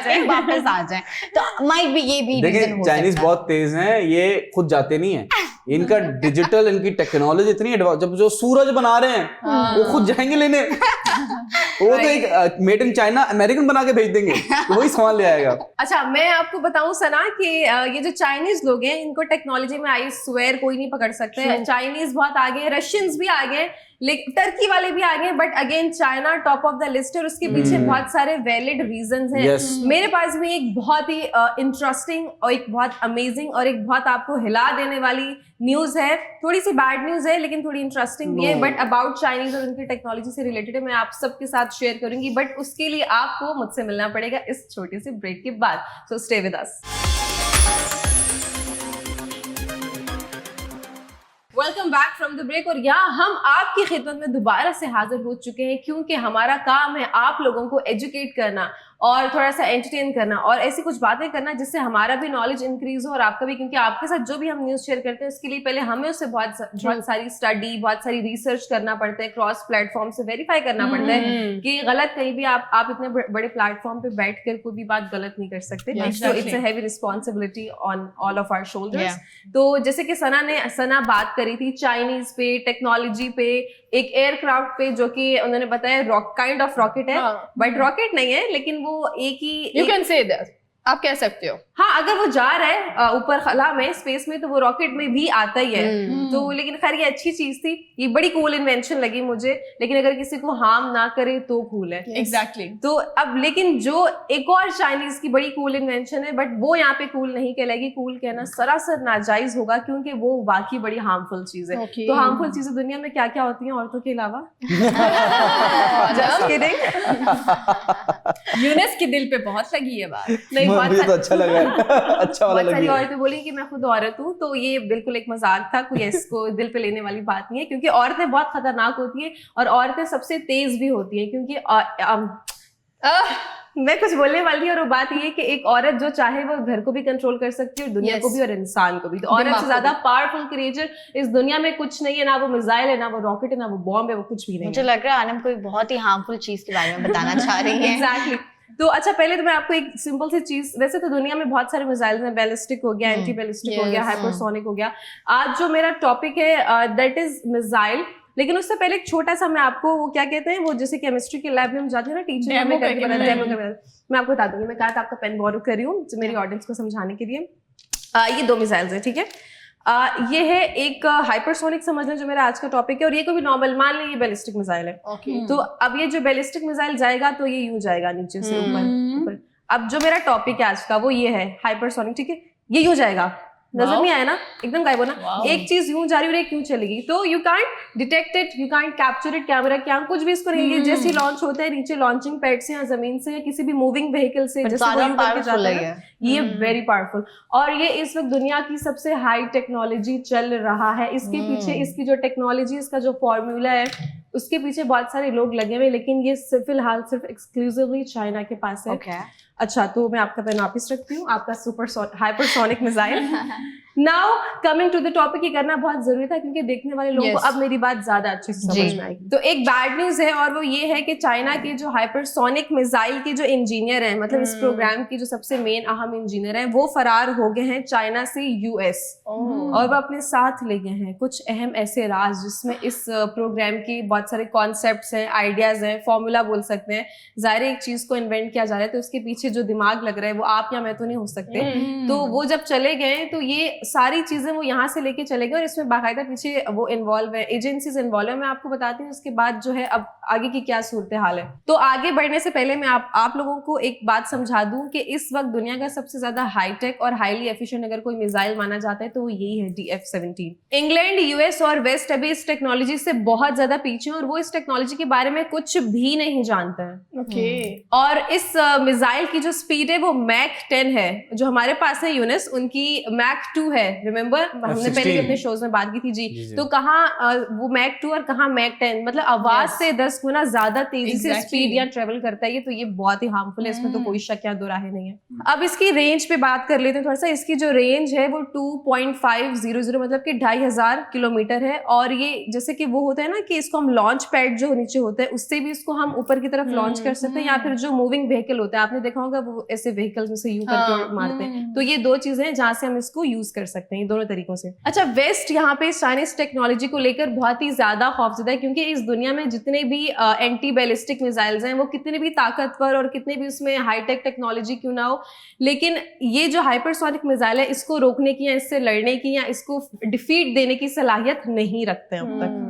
जाए, तो माइट भी ये भी देखिए रीजन हो चाइनीज सकता है। बहुत तेज हैं, ये खुद जाते नहीं है, इनका डिजिटल, इनकी टेक्नोलॉजी इतनी एडवांस, जब जो सूरज बना रहे हैं वो खुद जाएंगे लेने, वो तो एक मेड इन चाइना अमेरिकन बना के भेज देंगे, तो वही सामान ले आएगा। अच्छा, मैं आपको बताऊं सना कि ये जो चाइनीज लोग हैं इनको टेक्नोलॉजी में आई स्वेयर कोई नहीं पकड़ सकते। चाइनीज बहुत आगे, रशियंस भी आगे, लेकिन टर्की वाले भी आगे, but again China top of the list है, और उसके पीछे बहुत सारे वैलिड रीजंस हैं। Yes. मेरे पास भी एक बहुत ही इंटरेस्टिंग और एक बहुत अमेजिंग और एक बहुत आपको हिला देने वाली न्यूज है, थोड़ी सी बैड न्यूज है लेकिन थोड़ी इंटरेस्टिंग भी है, बट अबाउट चाइनीज और उनकी टेक्नोलॉजी से रिलेटेड है, मैं आप सबके साथ शेयर करूंगी, बट उसके लिए आपको मुझसे मिलना पड़ेगा इस छोटे से ब्रेक के बाद, so stay with us. Welcome back from the break, और यहाँ हम आपकी खिदमत में दोबारा से हाजिर हो चुके हैं, क्योंकि हमारा काम है आप लोगों को एजुकेट करना और थोड़ा सा एंटरटेन करना और ऐसी कुछ बातें करना जिससे हमारा भी नॉलेज इंक्रीज हो और आपका भी, क्योंकि आपके साथ जो भी हम न्यूज शेयर करते हैं उसके लिए पहले हमें उससे बहुत सारी स्टडी, बहुत सारी रिसर्च करना पड़ता है, क्रॉस प्लेटफॉर्म से वेरीफाई करना पड़ता है कि गलत कहीं भी आप इतने बड़े प्लेटफॉर्म पे बैठ कर कोई भी बात गलत नहीं कर सकते, तो it's a heavy responsibility on all of our shoulders. तो जैसे कि सना बात करी थी चाइनीज पे, टेक्नोलॉजी पे, एक एयरक्राफ्ट पे जो कि उन्होंने बताया काइंड ऑफ रॉकेट है, बट रॉकेट नहीं है, लेकिन वो एक ही, You can say that, आप कह सकते हो। हाँ, अगर वो जा रहा है ऊपर खला में, स्पेस में, तो वो रॉकेट में भी आता ही है। तो लेकिन खैर ये अच्छी चीज थी, ये बड़ी कूल इन्वेंशन लगी मुझे, लेकिन अगर किसी को हार्म ना करे तो कूल है। एग्जैक्टली। तो अब लेकिन जो एक और चाइनीज की बड़ी कूल इन्वेंशन है, बट वो यहाँ पे कूल नहीं कहलाएगी, कूल कहना सरासर नाजायज होगा, क्योंकि वो वाकई बड़ी हार्मफुल चीज है। तो हार्मफुल चीजें दुनिया में क्या क्या होती हैं औरतों के अलावा? Just kidding। यूनिस के दिल पे बहुत लगी है बात। नहीं, मुझे तो अच्छा लगा अच्छा वाला बहुत सारी लगा। औरतें बोली कि मैं खुद औरत हूँ, तो ये बिल्कुल एक मजाक था, कोई इसको दिल पे लेने वाली बात नहीं है, क्योंकि औरतें बहुत खतरनाक होती हैं और औरतें सबसे तेज भी होती हैं, क्योंकि मैं कुछ बोलने वाली और वो बात ये है कि एक औरत जो चाहे वो घर को भी कंट्रोल कर सकती है और दुनिया को भी और इंसान को भी। तो औरत से ज्यादा पावरफुल क्रिएचर इस दुनिया में कुछ नहीं है, ना वो मिसाइल है, ना वो रॉकेट है, ना वो बॉम्ब है, वो कुछ भी नहीं। मुझे लग रहा है आनम कोई बहुत ही हार्मफुल चीज के बारे में बताना चाह रही है। एग्जैक्टली। तो अच्छा, पहले तो मैं आपको एक सिंपल सी चीज, वैसे तो दुनिया में बहुत सारे मिसाइल्स हैं, बैलिस्टिक हो गया, एंटी बैलिस्टिक हो गया, हाइपरसोनिक हो गया। आज जो मेरा टॉपिक है दैट इज मिसाइल, लेकिन उससे पहले एक छोटा सा मैं आपको, वो क्या कहते हैं, वो जैसे केमिस्ट्री के लैब में हम जाते हैं ना, टीचर हमें करके बताते हैं, मैं आपको बता दूंगी। मैं कहा था आपका पेन बोरो कर रही हूँ मेरी ऑडियंस को समझाने के लिए। ये 2 मिसाइल्स हैं, ठीक है। ये है एक हाइपरसोनिक, समझ लें, जो मेरा आज का टॉपिक है, और ये कोई भी नॉर्मल, मान लें ये बैलिस्टिक मिसाइल है। तो अब ये जो बैलिस्टिक मिसाइल जाएगा तो ये यूं जाएगा नीचे से ऊपर। अब जो मेरा टॉपिक है आज का वो ये है हाइपरसोनिक, ठीक है। ये यूं जाएगा, नजर नहीं आया ना, एकदम गायब होना। एक चीज यूं जा रही है और एक यूं चलेगी, तो you can't detect it, you can't capture it, camera क्या कुछ भी इसको नहीं। जैसे लॉन्च होता है नीचे लॉन्चिंग पैड से या जमीन से या किसी भी मूविंग व्हीकल से, जैसे वो यूं करके जाता है, ये वेरी पावरफुल। और ये इस वक्त दुनिया की सबसे हाई टेक्नोलॉजी चल रहा है। इसके पीछे इसकी जो टेक्नोलॉजी, इसका जो फॉर्मूला है, उसके पीछे बहुत सारे लोग लगे हुए, लेकिन ये फिलहाल सिर्फ एक्सक्लूसिवली चाइना के पास है। अच्छा, तो मैं आपका पेन वापिस रखती हूँ, आपका hypersonic missile. Now coming to the topic, ये करना बहुत जरूरी था क्योंकि देखने वाले लोगों को अब मेरी बात ज्यादा अच्छे से समझ में आएगी। तो एक बैड न्यूज है, और वो ये है कि चाइना के जो हाइपरसोनिक मिसाइल के जो इंजीनियर हैं, मतलब इस प्रोग्राम की जो सबसे मेन अहम इंजीनियर हैं, वो फरार हो गए हैं चाइना से US, और वो अपने साथ ले गए हैं कुछ अहम ऐसे राज, जिसमें इस प्रोग्राम की बहुत सारे कॉन्सेप्ट्स हैं, आइडियाज हैं, फॉर्मूला बोल सकते हैं। जाहिर एक चीज को इन्वेंट किया जा रहा है तो उसके पीछे जो दिमाग लग रहा है वो आप या मैं तो नहीं हो सकते। तो वो जब चले गए तो ये सारी चीजें वो यहाँ से लेके चले गए और इसमें बाकायदा पीछे वो इन्वॉल्व है, एजेंसीज इन्वॉल्व है। मैं आपको बताती हूँ उसके बाद जो है अब आगे की क्या सूरत हाल है। तो आगे बढ़ने से पहले मैं आप लोगों को एक बात समझा दूं कि इस वक्त दुनिया का सबसे ज्यादा हाईटेक और हाईली एफिशिएंट अगर कोई मिसाइल माना जाता है तो वो यही है, DF-17। इंग्लैंड, यूएस और वेस्ट अभी इस टेक्नोलॉजी से बहुत ज्यादा पीछे हैं और वो इस टेक्नोलॉजी के बारे में कुछ भी नहीं जानते हैं। ओके। और इस मिसाइल की जो स्पीड है वो मैक 10 है। जो हमारे पास है यूनिस, उनकी मैक 2 है। रिमेंबर हमने पहले भी अपने शोज में बात की थी जी। तो कहाँ वो मैक 2 और कहाँ मैक 10, मतलब आवाज से 10 गुना ज्यादा तेजी से स्पीड या ट्रेवल करता है ये, तो ये बहुत ही हार्मफुल है, इसमें तो कोई शक या दो राहे नहीं है। अब इसकी रेंज पे बात कर लेते हैं थोड़ा सा। इसकी जो रेंज है वो 2.500 मतलब कि 2500 किलोमीटर है। और ये जैसे कि वो होता है ना कि इसको हम लॉन्च पैड जो नीचे होता है उससे भी इसको हम ऊपर की तरफ लॉन्च कर सकते हैं, या फिर जो मूविंग व्हीकल होता है, आपने देखा होगा वो ऐसे व्हीकल्स में से यू करके मारते हैं। तो ये दो चीजें हैं जहां से हम इसको यूज कर सकते हैं, दोनों तरीकों से। अच्छा, वेस्ट यहाँ पे चाइनीज टेक्नोलॉजी को लेकर बहुत ही ज्यादा खौफजदा है, क्योंकि इस दुनिया में जितने भी एंटी बैलिस्टिक मिसाइल्स हैं वो कितने भी ताकतवर और कितने भी उसमें हाईटेक टेक्नोलॉजी क्यों ना हो, लेकिन ये जो हाइपरसोनिक मिसाइल है इसको रोकने की या इससे लड़ने की या इसको डिफीट देने की सलाहियत नहीं रखते हैं अब तक।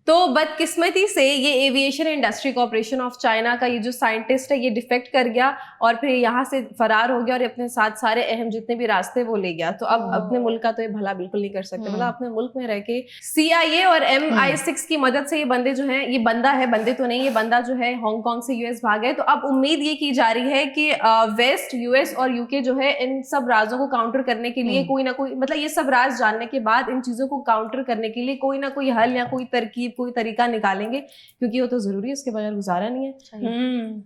तो बदकिस्मती से ये aviation industry corporation of China का ये जो साइंटिस्ट है ये डिफेक्ट कर गया और फिर यहाँ से फरार हो गया और अपने साथ सारे अहम जितने भी रास्ते वो ले गया। तो अब अपने मुल्क का तो ये भला बिल्कुल नहीं कर सकते। मतलब अपने मुल्क में रह के CIA और MI6 की मदद से ये बंदे जो हैं, ये बंदा है, बंदे तो नहीं, ये बंदा जो है हांगकांग से US भाग गए। तो अब उम्मीद ये की जा रही है कि वेस्ट, US और UK जो है इन सब राजों को काउंटर करने के लिए कोई ना कोई, मतलब ये सब राज जानने के बाद इन चीजों को काउंटर करने के लिए कोई ना कोई हल या कोई तरकीब, कोई तरीका निकालेंगे, क्योंकि वो तो जरूरी है, उसके बगैर गुजारा नहीं है।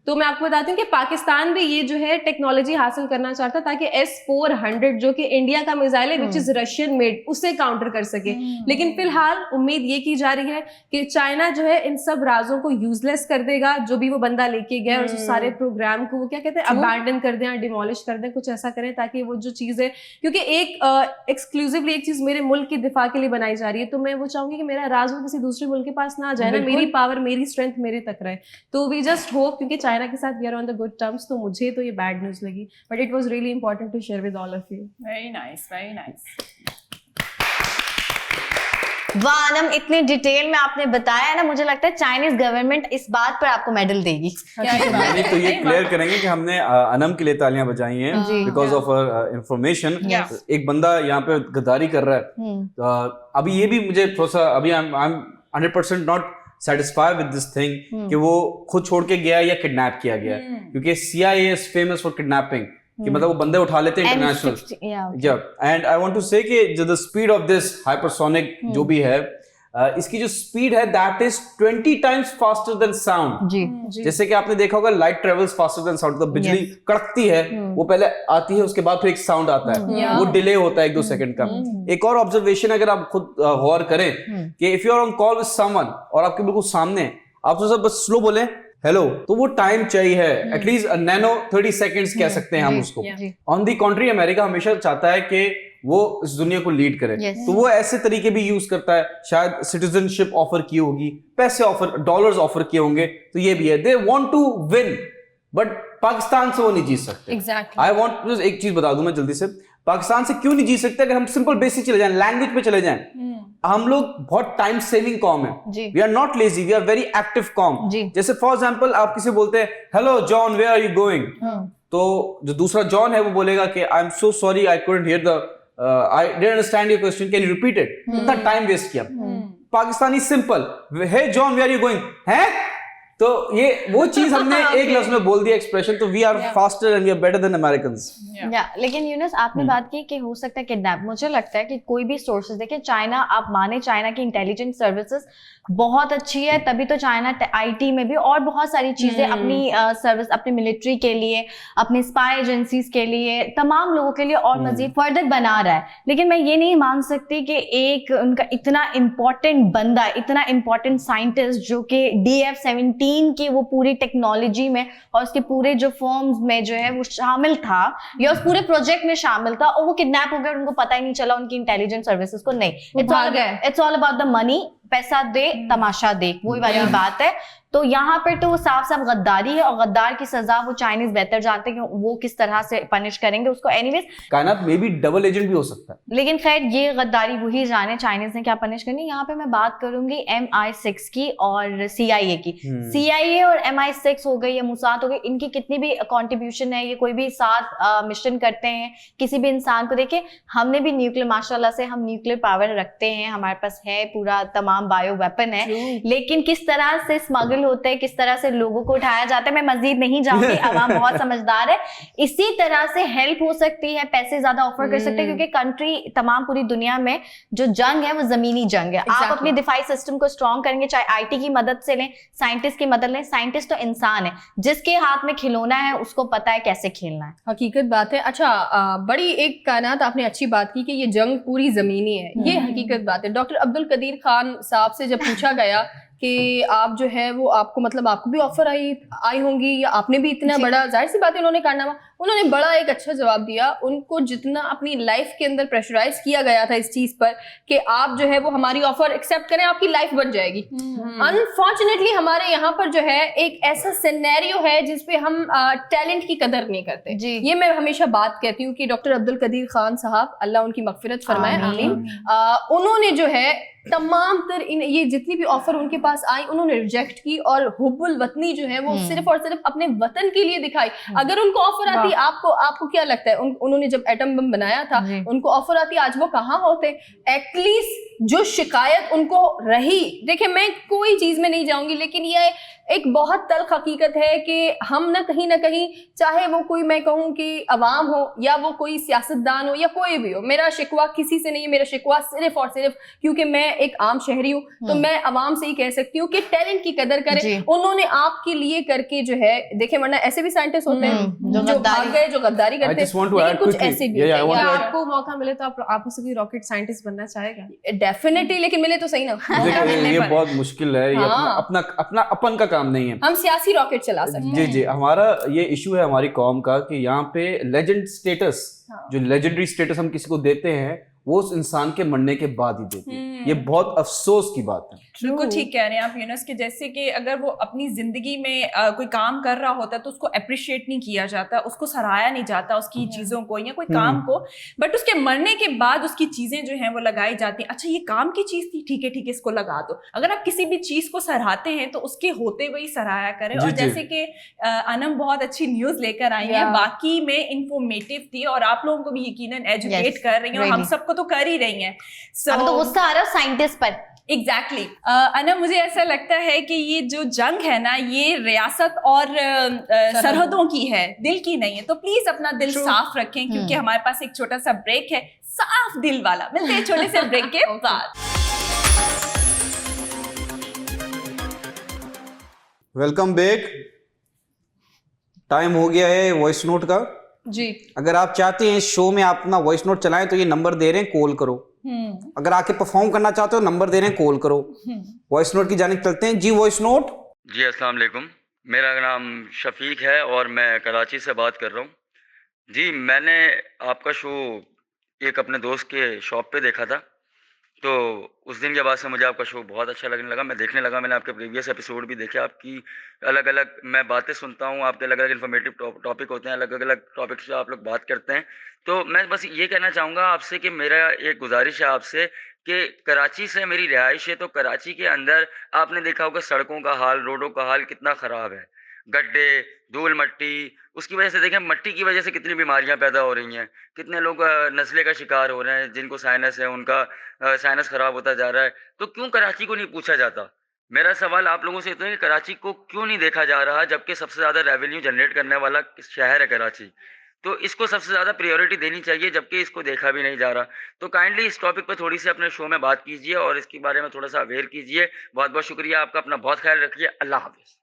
तो मैं आपको बताती हूँ कि पाकिस्तान भी ये जो है टेक्नोलॉजी हासिल करना चाहता ताकि S-400 जो कि इंडिया का मिसाइल है, विच इज रशियन मेड, उसे काउंटर कर सके। लेकिन फिलहाल उम्मीद ये की जा रही है कि चाइना जो है इन सब राजों को यूजलेस कर देगा, जो भी वो बंदा लेके गया, और उस सारे प्रोग्राम को वो क्या कहते हैं अबैंडन कर दें, डिमोलिश कर दें, कुछ ऐसा करें ताकि वो जो चीज है, क्योंकि एक एक्सक्लूसिवली एक चीज मेरे मुल्क की दिफा के लिए बनाई जा रही है, तो मैं वो चाहूंगी कि मेरा राज वो किसी दूसरे मुल्क के पास ना जाए ना, मेरी पावर, मेरी स्ट्रेंथ मेरे तक रहे। तो वी जस्ट होप, क्योंकि चाइना के साथ we are on the good terms, तो मुझे तो ये बैड न्यूज लगी, but it was really important to share with all of you. Very nice, very nice. वानम, इतने डिटेल में आपने बताया ना, मुझे लगता है चाइनीज गवर्नमेंट इस बात पर आपको मेडल देगी। नहीं तो ये क्लियर करेंगे कि हमने अनम के लिए तालियां बजाई हैं बिकॉज ऑफ इंफॉर्मेशन। एक बंदा यहाँ पे गद्दारी कर रहा है। अभी ये भी मुझे थोड़ा सा, अभी I am 100% not satisfied with this thing कि वो खुद छोड़ के गया या किडनैप किया गया, क्योंकि CIA is famous for kidnapping, कि मतलब वो बंदे उठा लेते हैं international. And I want to say कि जो the speed of this hypersonic जो भी है, इसकी जो स्पीड है that is 20 times faster than sound. जैसे कि आपने देखा होगा light travels faster than sound. तो बिजली कड़कती है, वो पहले आती है, उसके बाद फिर एक साउंड आता है, वो डिले होता है 1-2 सेकंड का। एक और ऑब्जर्वेशन अगर आप खुद गौर करें कि if you are on call with someone और आपके बिल्कुल सामने, आप तो सब बस स्लो बोले हेलो, तो वो टाइम चाहिए है, एटलीस्ट नैनो 30 सेकंड्स कह सकते हैं हम उसको। ऑन दी कॉन्ट्री अमेरिका हमेशा चाहता है कि वो इस दुनिया को लीड करे, तो वो ऐसे तरीके भी यूज करता है। शायद सिटीजनशिप ऑफर की होगी, पैसे ऑफर, डॉलर्स ऑफर किए होंगे, तो ये भी है, they want to win, but Pakistan से वो नहीं जीत सकते। एग्जैक्टली। आई वांट, एक चीज बता दूं मैं जल्दी से, पाकिस्तान से क्यों नहीं जीत सकते? अगर हम सिंपल बेसिक चले जाएं, लैंग्वेज पे चले जाएं, हम लोग बहुत टाइम सेविंग कॉम है, we are not lazy, we are very active कॉम। जैसे फॉर एग्जांपल आप किसी बोलते हैं hello John, where are you going, तो जो दूसरा जॉन है वो बोलेगा कि I am so sorry, I couldn't hear the, I didn't understand your question, can you repeat it. इतना टाइम वेस्ट किया। Pakistani simple, hey John where are you going, है, तो ये वो चीज हमने एक लफ्ज में बोल दिया एक्सप्रेशन, तो we are faster and we are better than Americans. लेकिन यूनुस, आपने बात की कि हो सकता है किडनैप। मुझे लगता है कि कोई भी सोर्सेज देखें, चाइना, आप माने चाइना की इंटेलिजेंस सर्विसेज बहुत अच्छी है, तभी तो चाइना IT में भी और बहुत सारी चीजें अपनी सर्विस, अपने मिलिट्री के लिए, अपने स्पाई एजेंसीज के लिए, तमाम लोगों के लिए और मजीद फर्दर बना रहा है। लेकिन मैं ये नहीं मान सकती कि एक उनका इतना इंपॉर्टेंट बंदा, इतना इंपॉर्टेंट साइंटिस्ट जो कि DF-17 की वो पूरी टेक्नोलॉजी में और उसके पूरे जो फर्म्स में जो है वो शामिल था या उस पूरे प्रोजेक्ट में शामिल था, और वो किडनैप हो गया और उनको पता ही नहीं चला, उनकी इंटेलिजेंस सर्विसेज को। नहीं, it's all about the money, पैसा दे तमाशा देख, वही वाली बात है। तो यहाँ पर तो वो साफ साफ गद्दारी है, और गद्दार की सजा वो चाइनीज बेहतर जानते हैं कि वो किस तरह से पनिश करेंगे उसको। एनीवेज कायनात में भी डबल एजेंट भी हो सकता है, लेकिन खैर ये गद्दारी वही जाने चाइनीज ने क्या पनिश करनी। यहाँ पे मैं बात करूंगी MI6 की और CIA की। CIA और MI6 हो गई या मुसाद हो गई, इनकी कितनी भी कंट्रीब्यूशन है, ये कोई भी साथ मिशन करते हैं किसी भी इंसान को। देखे हमने भी न्यूक्लियर, माशाल्लाह से हम न्यूक्लियर पावर रखते हैं, हमारे पास है पूरा तमाम बायो वेपन है, लेकिन किस तरह से स्मगल होते हैं, किस तरह से लोगों को उठाया जाता है, मैं मजीद नहीं जाऊंगी, आवाम बहुत समझदार है। इसी तरह से हेल्प हो सकती है, पैसे ज्यादा ऑफर कर सकते हैं, क्योंकि कंट्री तमाम पूरी दुनिया में जो जंग है वो जमीनी जंग है। आप अपनी दिफाई सिस्टम को स्ट्रॉन्ग करेंगे, चाहे IT की मदद से लें, साइंटिस्ट की मदद लें। साइंटिस्ट तो इंसान है, जिसके हाथ में खिलौना है उसको पता है कैसे खेलना है। हकीकत बात है। अच्छा, बड़ी एक कायनात आपने अच्छी बात की कि ये जंग पूरी जमीनी है, ये हकीकत बात है। डॉक्टर अब्दुल कदीर खान साहब से जब पूछा गया कि आप जो है वो आपको मतलब आपको भी ऑफर आई होंगी या आपने भी इतना बड़ा, जाहिर सी बात है उन्होंने कारनामा, उन्होंने बड़ा एक अच्छा जवाब दिया। उनको जितना अपनी लाइफ के अंदर प्रेशराइज किया गया था इस चीज पर कि आप जो है वो हमारी ऑफर एक्सेप्ट करें, आपकी लाइफ बन जाएगी। अनफॉर्चुनेटली हमारे यहाँ पर जो है एक ऐसा सिनेरियो है जिसपे हम टैलेंट की कदर नहीं करते जी। ये मैं हमेशा बात कहती हूँ कि डॉक्टर अब्दुल कदीर खान साहब, अल्लाह उनकी मगफिरत फरमाए, आमीन। उन्होंने जो है तमाम तर ये जितनी भी ऑफर उनके पास आई उन्होंने रिजेक्ट की, और हुब्बुल वतनी जो है वो सिर्फ और सिर्फ अपने वतन के लिए दिखाई। अगर उनको ऑफर आती, आपको क्या लगता है उन्होंने जब एटम बम बनाया था उनको ऑफर आती, आज वो कहाँ होते? एटलीस्ट जो शिकायत उनको रही, देखिए मैं कोई चीज में नहीं जाऊंगी, लेकिन ये एक बहुत तल्ख हकीकत है कि हम ना कहीं चाहे वो कोई, मैं कहूँ कि अवाम हो या वो कोई सियासतदान हो या कोई भी हो, मेरा शिकवा किसी से नहीं है, मेरा शिकवा सिर्फ और सिर्फ क्योंकि मैं एक आम शहरी हूँ, तो मैं अवाम से ही कह सकती हूँ कि टैलेंट की कदर करें। उन्होंने आपके लिए करके जो है, देखे वरना ऐसे भी साइंटिस्ट होते हैं जो भाग गए, जो गद्दारी करते हैं, लेकिन कुछ ऐसे भी। आपको मौका मिले तो आप उससे भी रॉकेट साइंटिस्ट बनना चाहेगा? डेफिनेटली, लेकिन मिले तो सही ना। ये बहुत मुश्किल है, ये अपना अपन का काम नहीं है। हम सियासी रॉकेट चला सकते हैं। जी, हमारा ये इशू है हमारी कौम का कि यहाँ पे लेजेंड स्टेटस, जो लेजेंडरी स्टेटस हम किसी को देते हैं वो उस इंसान के मरने के बाद ही देते हैं। ये बहुत अफसोस की बात है। बिल्कुल ठीक कह रहे हैं आप यूनुस, के जैसे कि अगर वो अपनी जिंदगी में कोई काम कर रहा होता है तो उसको अप्रिशिएट नहीं किया जाता, उसको सराहाया नहीं जाता उसकी चीजों को या कोई काम को, बट उसके मरने के बाद उसकी चीजें जो हैं वो लगाई जाती हैं। अच्छा ये काम की चीज थी, ठीक है इसको लगा दो। अगर आप किसी भी चीज को सराहते हैं तो उसके होते हुए ही सराहाया करें। और जैसे कि अनम बहुत अच्छी न्यूज लेकर आई है, बाकी में इंफॉर्मेटिव थी और आप लोगों को भी यकीनन एजुकेट कर रही हैं और हम सबको तो कर ही रही हैं। अब तो गुस्सा आ रहा है साइंटिस्ट पर। एग्जैक्टली अनम, मुझे ऐसा लगता है कि ये जो जंग है ना, ये रियासत और सरहदों की है, दिल की नहीं है। तो प्लीज अपना दिल साफ रखें, क्योंकि हमारे पास एक छोटा सा ब्रेक है, साफ दिल वाला। मिलते हैं छोटे से ब्रेक के बाद। Welcome back. टाइम हो गया है वॉइस नोट का जी। अगर आप चाहते हैं इस शो में आप अपना वॉइस नोट चलाएं तो ये नंबर दे रहे हैं, कॉल करो। अगर आके परफॉर्म करना चाहते हो नंबर दे रहे हैं, कॉल करो। वॉइस नोट की जानिब चलते हैं जी। Voice note. जी अस्सलाम वालेकुम, मेरा नाम शफीक है और मैं कराची से बात कर रहा हूँ। जी मैंने आपका शो एक अपने दोस्त के शॉप पे देखा था, तो उस दिन के बाद से मुझे आपका शो बहुत अच्छा लगने लगा। मैं देखने लगा, मैंने आपके प्रीवियस एपिसोड भी देखे। आपकी अलग अलग मैं बातें सुनता हूँ, आपके अलग अलग इन्फॉर्मेटिव टॉपिक होते हैं, अलग अलग टॉपिक से आप लोग बात करते हैं। तो मैं बस ये कहना चाहूँगा आपसे कि मेरा एक गुजारिश है आपसे कि कराची से मेरी रिहाइश है, तो कराची के अंदर आपने देखा होगा सड़कों का हाल, रोडों का हाल कितना ख़राब है। गड्ढे, धूल मट्टी, उसकी वजह से देखें मट्टी की वजह से कितनी बीमारियां पैदा हो रही हैं, कितने लोग नज़ले का शिकार हो रहे हैं, जिनको साइनस है उनका साइनस ख़राब होता जा रहा है। तो क्यों कराची को नहीं पूछा जाता? मेरा सवाल आप लोगों से इतना है कि कराची को क्यों नहीं देखा जा रहा, जबकि सबसे ज़्यादा रेवेन्यू जनरेट करने वाला शहर है कराची। तो इसको सबसे ज़्यादा प्रायोरिटी देनी चाहिए, जबकि इसको देखा भी नहीं जा रहा। तो काइंडली इस टॉपिक पर थोड़ी सी अपने शो में बात कीजिए और इसके बारे में थोड़ा सा अवेयर कीजिए। बहुत बहुत शुक्रिया आपका, अपना बहुत ख्याल रखिए। अल्लाह हाफिज़।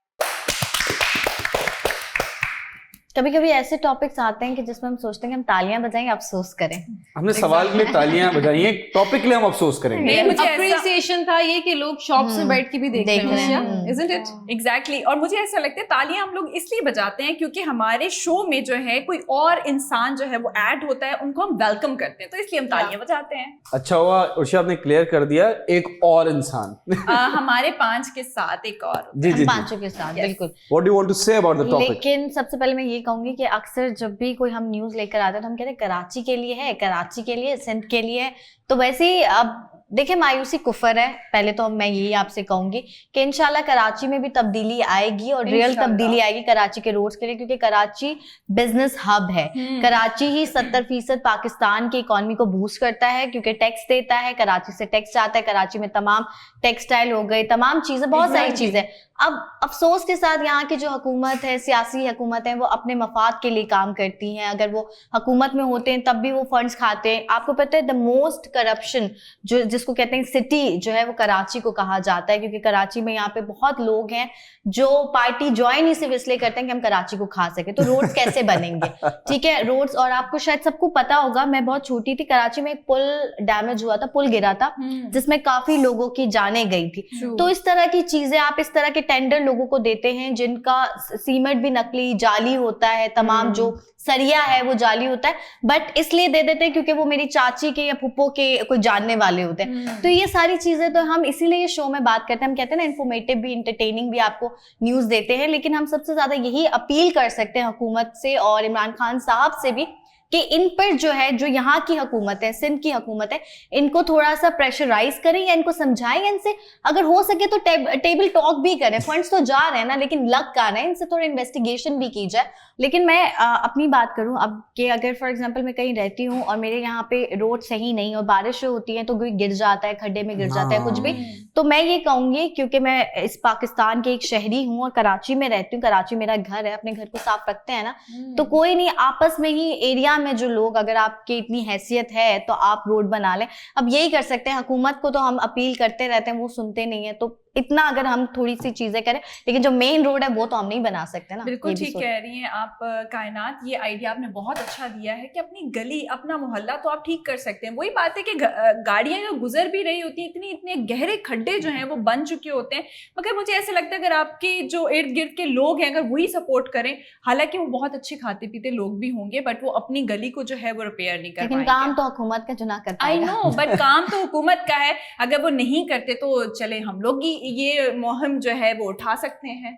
कभी कभी ऐसे टॉपिक्स आते हैं कि जिसमें हम सोचते हैं कि हम तालियां बजाएंगे, अफसोस करें। हमने सवाल के लिए तालियां बजाई हैं, टॉपिक के लिए हम अफसोस करेंगे। नहीं, मुझे ऐसा अप्रिसिएशन था ये कि लोग शॉप्स में बैठ के भी देख रहे हैं, isn't it? एग्जैक्टली और मुझे ऐसा लगता है तालियां हम लोग इसलिए बजाते हैं क्योंकि हमारे शो में जो है कोई और इंसान जो है वो ऐड होता है, उनको हम वेलकम करते हैं, तो इसलिए हम तालियां बजाते हैं। अच्छा हुआ उर्षा आपने क्लियर कर दिया, एक और इंसान। हमारे 5 के साथ एक और जी जी, पांचों के साथ, बिल्कुल। What do you want to say about the topic? लेकिन सबसे पहले मैं ये कहूंगी कि अक्सर जब भी कोई हम न्यूज लेकर आते हैं तो हम कहते हैं कराची के लिए है, कराची के लिए, सिंध के लिए है। तो वैसे ही अब देखिए मायूसी कुफर है। पहले तो मैं यही आपसे कहूंगी कि इंशाल्लाह कराची में भी तब्दीली आएगी और रियल तब्दीली आएगी कराची के रोड्स के लिए, क्योंकि कराची बिजनेस हब है। कराची ही 70% पाकिस्तान की इकोनॉमी को बूस्ट करता है क्योंकि टैक्स देता है, कराची से टैक्स जाता है। कराची में तमाम टेक्सटाइल हो गए, तमाम चीजें, बहुत सारी चीजें। अब अफसोस के साथ यहाँ की जो हुकूमत है, सियासी हुकूमत है, वो अपने मफाद के लिए काम करती हैं। अगर वो हुकूमत में होते हैं तब भी वो फंड्स खाते हैं। आपको पता है द मोस्ट करप्शन जो जिसको कहते हैं सिटी जो है वो कराची को कहा जाता है, क्योंकि कराची में यहाँ पे बहुत लोग हैं जो पार्टी ज्वाइन ही सिर्फ इसलिए करते हैं कि हम कराची को खा सके। तो रोड्स कैसे बनेंगे? ठीक है, रोड्स। और आपको शायद सबको पता होगा, मैं बहुत छोटी थी, कराची में एक पुल डैमेज हुआ था, पुल गिरा था जिसमें काफी लोगों की जानें गई थी। तो इस तरह की चीजें, आप इस तरह के टेंडर लोगों को देते हैं जिनका सीमेंट भी नकली जाली होता है, तमाम जो सरिया है वो जाली होता है, बट इसलिए दे देते हैं क्योंकि वो मेरी चाची के या फुप्पो के कोई जानने वाले होते हैं। तो ये सारी चीजें तो हम इसीलिए ये शो में बात करते हैं। हम कहते हैं ना, इंफॉर्मेटिव भी, इंटरटेनिंग भी आपको न्यूज देते हैं, लेकिन हम सबसे ज्यादा यही अपील कर सकते हैं हुकूमत से और इमरान खान साहब से भी कि इन पर जो है, जो यहाँ की हुकूमत है, सिंध की हुकूमत है, इनको थोड़ा सा प्रेशराइज करें या इनको समझाएं, इनसे अगर हो सके तो टेबल टॉक भी करें। फंड्स तो जा रहे हैं ना, लेकिन लग का ना, इनसे थोड़ा इन्वेस्टिगेशन भी की जाए। लेकिन मैं अपनी बात करूं अब कि अगर फॉर एग्जांपल मैं कहीं रहती हूं और मेरे यहाँ पे रोड सही नहीं और बारिश होती है तो कोई गिर जाता है, खड्डे में गिर जाता है, कुछ भी, तो मैं ये कहूंगी, क्योंकि मैं इस पाकिस्तान के एक शहरी हूँ और कराची में रहती हूँ, कराची मेरा घर है, अपने घर को साफ रखते हैं ना, तो कोई नहीं, आपस में ही एरिया में जो लोग, अगर आपकी इतनी हैसियत है तो आप रोड बना लें। अब यही कर सकते हैं। हुकूमत को तो हम अपील करते रहते हैं, वो सुनते नहीं है, तो इतना अगर हम थोड़ी सी चीजें करें, लेकिन जो मेन रोड है वो तो हम नहीं बना सकते ना। बिल्कुल ठीक कह रही हैं आप कायनात। ये आइडिया आपने बहुत अच्छा दिया है कि अपनी गली, अपना मोहल्ला तो आप ठीक कर सकते हैं। वही बात है कि गाड़ियां जो गुजर भी रही होती हैं, इतने गहरे खड्डे जो हैं वो बन चुके होते हैं, मगर मुझे ऐसा लगता है अगर आपके जो इर्द गिर्द के लोग हैं, अगर वही सपोर्ट करें, हालांकि वो बहुत अच्छे खाते पीते लोग भी होंगे, बट वो अपनी गली को जो है वो रिपेयर नहीं कर पाएंगे। लेकिन काम तो हुकूमत का चुना करता है। आई नो, बट काम तो हुकूमत का है। अगर वो नहीं करते तो चले हम लोग ही ये मुहिम जो है वो उठा सकते हैं।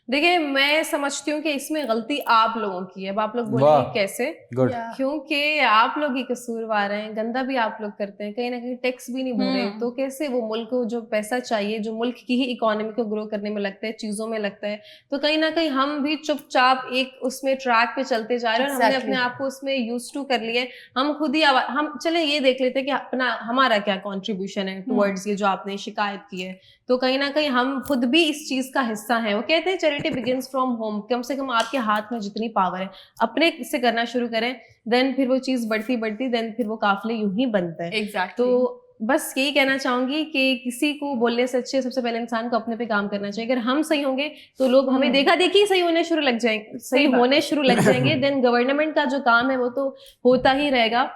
देखिए, मैं समझती हूँ कि इसमें गलती आप लोगों की है। अब आप लोग बोलेंगे कैसे? गुड। क्योंकि आप लोग ही कसूरवार हैं, गंदा भी आप लोग करते हैं, कहीं ना कहीं टैक्स भी नहीं भरे, तो कैसे वो मुल्क को जो पैसा चाहिए, जो मुल्क की ही इकोनॉमी को ग्रो करने में लगता है, चीजों में लगता है, तो कहीं ना कहीं हम भी चुपचाप एक उसमें ट्रैक पे चलते जा रहे हैं और हमने अपने आप को उसमें यूज टू कर लिए। हम खुद ही हम चले ये देख लेते हैं कि अपना हमारा क्या कॉन्ट्रीब्यूशन है टुवर्ड्स ये जो आपने शिकायत की है, तो कहीं ना कहीं हम खुद भी इस चीज का हिस्सा हैं। वो कहते हैं चैरिटी बिगिंस फ्रॉम होम। कम से कम आपके हाथ में जितनी पावर है अपने से करना शुरू करें, देन फिर वो चीज बढ़ती देन फिर वो काफिले यूं ही बनते हैं। एग्जैक्टली। तो बस यही कहना चाहूंगी कि किसी को बोलने से अच्छे सबसे पहले इंसान को अपने पे काम करना चाहिए। अगर हम सही होंगे तो लोग हमें देखा देखी सही होने शुरू लग जाएंगे, देन गवर्नमेंट का जो काम है वो तो होता ही रहेगा।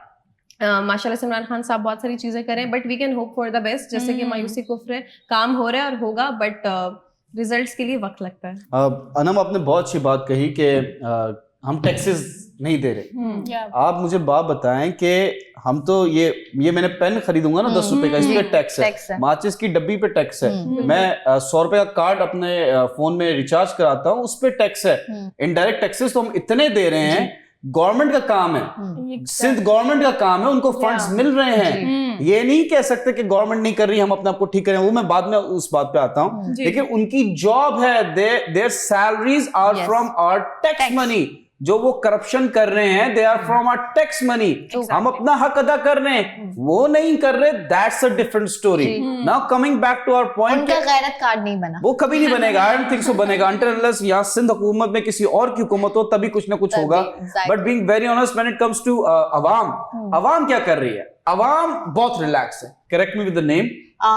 माशाल्लाह से इमरान खान साहब बहुत सारी चीजें करें, but we can hope for the best. जैसे कि मायूसी कुफ्र है, काम हो रहा है और होगा, बट रिजल्ट्स के लिए वक्त लगता है। अनम, आपने बहुत अच्छी बात कही कि हम टैक्सेस नहीं दे रहे। आप मुझे बात बताएं कि हम तो ये मैंने पेन खरीदूंगा ना 10 रुपए का, इस पे टैक्स है, माचिस की डब्बी पे टैक्स है, मैं 100 रुपए का कार्ड अपने फोन में रिचार्ज कराता हूँ, उस पे टैक्स है। इनडायरेक्ट टैक्सेस तो हम इतने दे रहे हैं। गवर्नमेंट का काम है, सिंध गवर्नमेंट का काम है, उनको फंड्स मिल रहे हैं। ये नहीं कह सकते कि गवर्नमेंट नहीं कर रही, हम अपने आप को ठीक करें, वो मैं बाद में उस बात पे आता हूं। लेकिन उनकी जॉब है, their salaries are from our tax money. जो वो करप्शन कर रहे हैं, they are from our tax money. हम अपना हक अदा कर रहे हैं, वो नहीं कर रहे, that's a different story. Now coming back to our point, उनका गैरत कार्ड नहीं बना, वो कभी नहीं बनेगा। आई डोंट थिंक सो बनेगा अंटिल अनलेस यहाँ सिंध हुकूमत में किसी और की हुकूमत हो, तभी कुछ ना कुछ होगा। But being very honest, when it comes to अवाम क्या कर रही है? अवाम बहुत रिलैक्स है। Correct me with the name.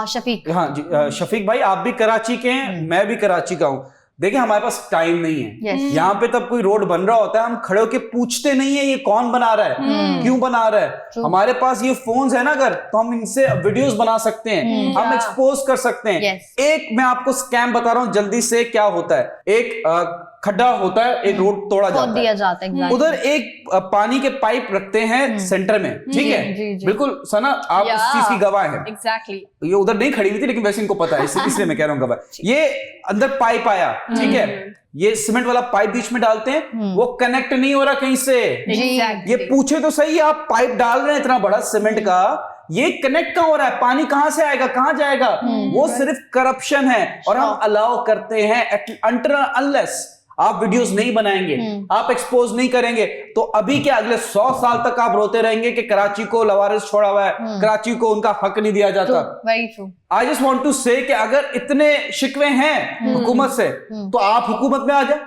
Shafiq. हाँ जी, शफीक भाई, आप भी कराची के हैं, मैं भी कराची का हूँ। देखिए हमारे पास टाइम नहीं है। Yes. यहाँ पे तब कोई रोड बन रहा होता है, हम खड़े होके पूछते नहीं है ये कौन बना रहा है, क्यों बना रहा है। True. हमारे पास ये फोन्स है ना, अगर तो हम इनसे वीडियोस बना सकते हैं, हम एक्सपोज कर सकते हैं। Yes. एक मैं आपको स्कैम बता रहा हूँ जल्दी से, क्या होता है, एक खड्डा होता है, एक रोड तोड़ा खोद जाता दिया है, जाता है exactly. उधर एक पानी के पाइप रखते हैं सेंटर में, ठीक है, जी. बिल्कुल सना आप Yeah. उस चीज की गवाह है। एग्जैक्टली ये उधर नहीं खड़ी हुई थी लेकिन वैसे इनको पता है, इसलिए मैं कह रहा हूँ गवाह। ये अंदर पाइप आया, ठीक है, ये सीमेंट वाला पाइप बीच में डालते हैं, वो कनेक्ट नहीं हो रहा कहीं से। ये पूछे तो सही, आप पाइप डाल रहे हैं इतना बड़ा सीमेंट का, ये कनेक्ट कहाँ हो रहा है, पानी कहां से आएगा, कहां जाएगा? वो सिर्फ करप्शन है और हम अलाउ करते हैं अनटिल अनलेस आप वीडियोस नहीं बनाएंगे, आप एक्सपोज नहीं करेंगे, तो अभी क्या अगले 100 साल तक आप रोते रहेंगे कि कराची को लवारिस छोड़ा हुआ है, कराची को उनका हक नहीं दिया जाता। Very true. I just want to say कि अगर इतने शिकवे हैं हुकूमत से, तो आप हुकूमत में आ जाए।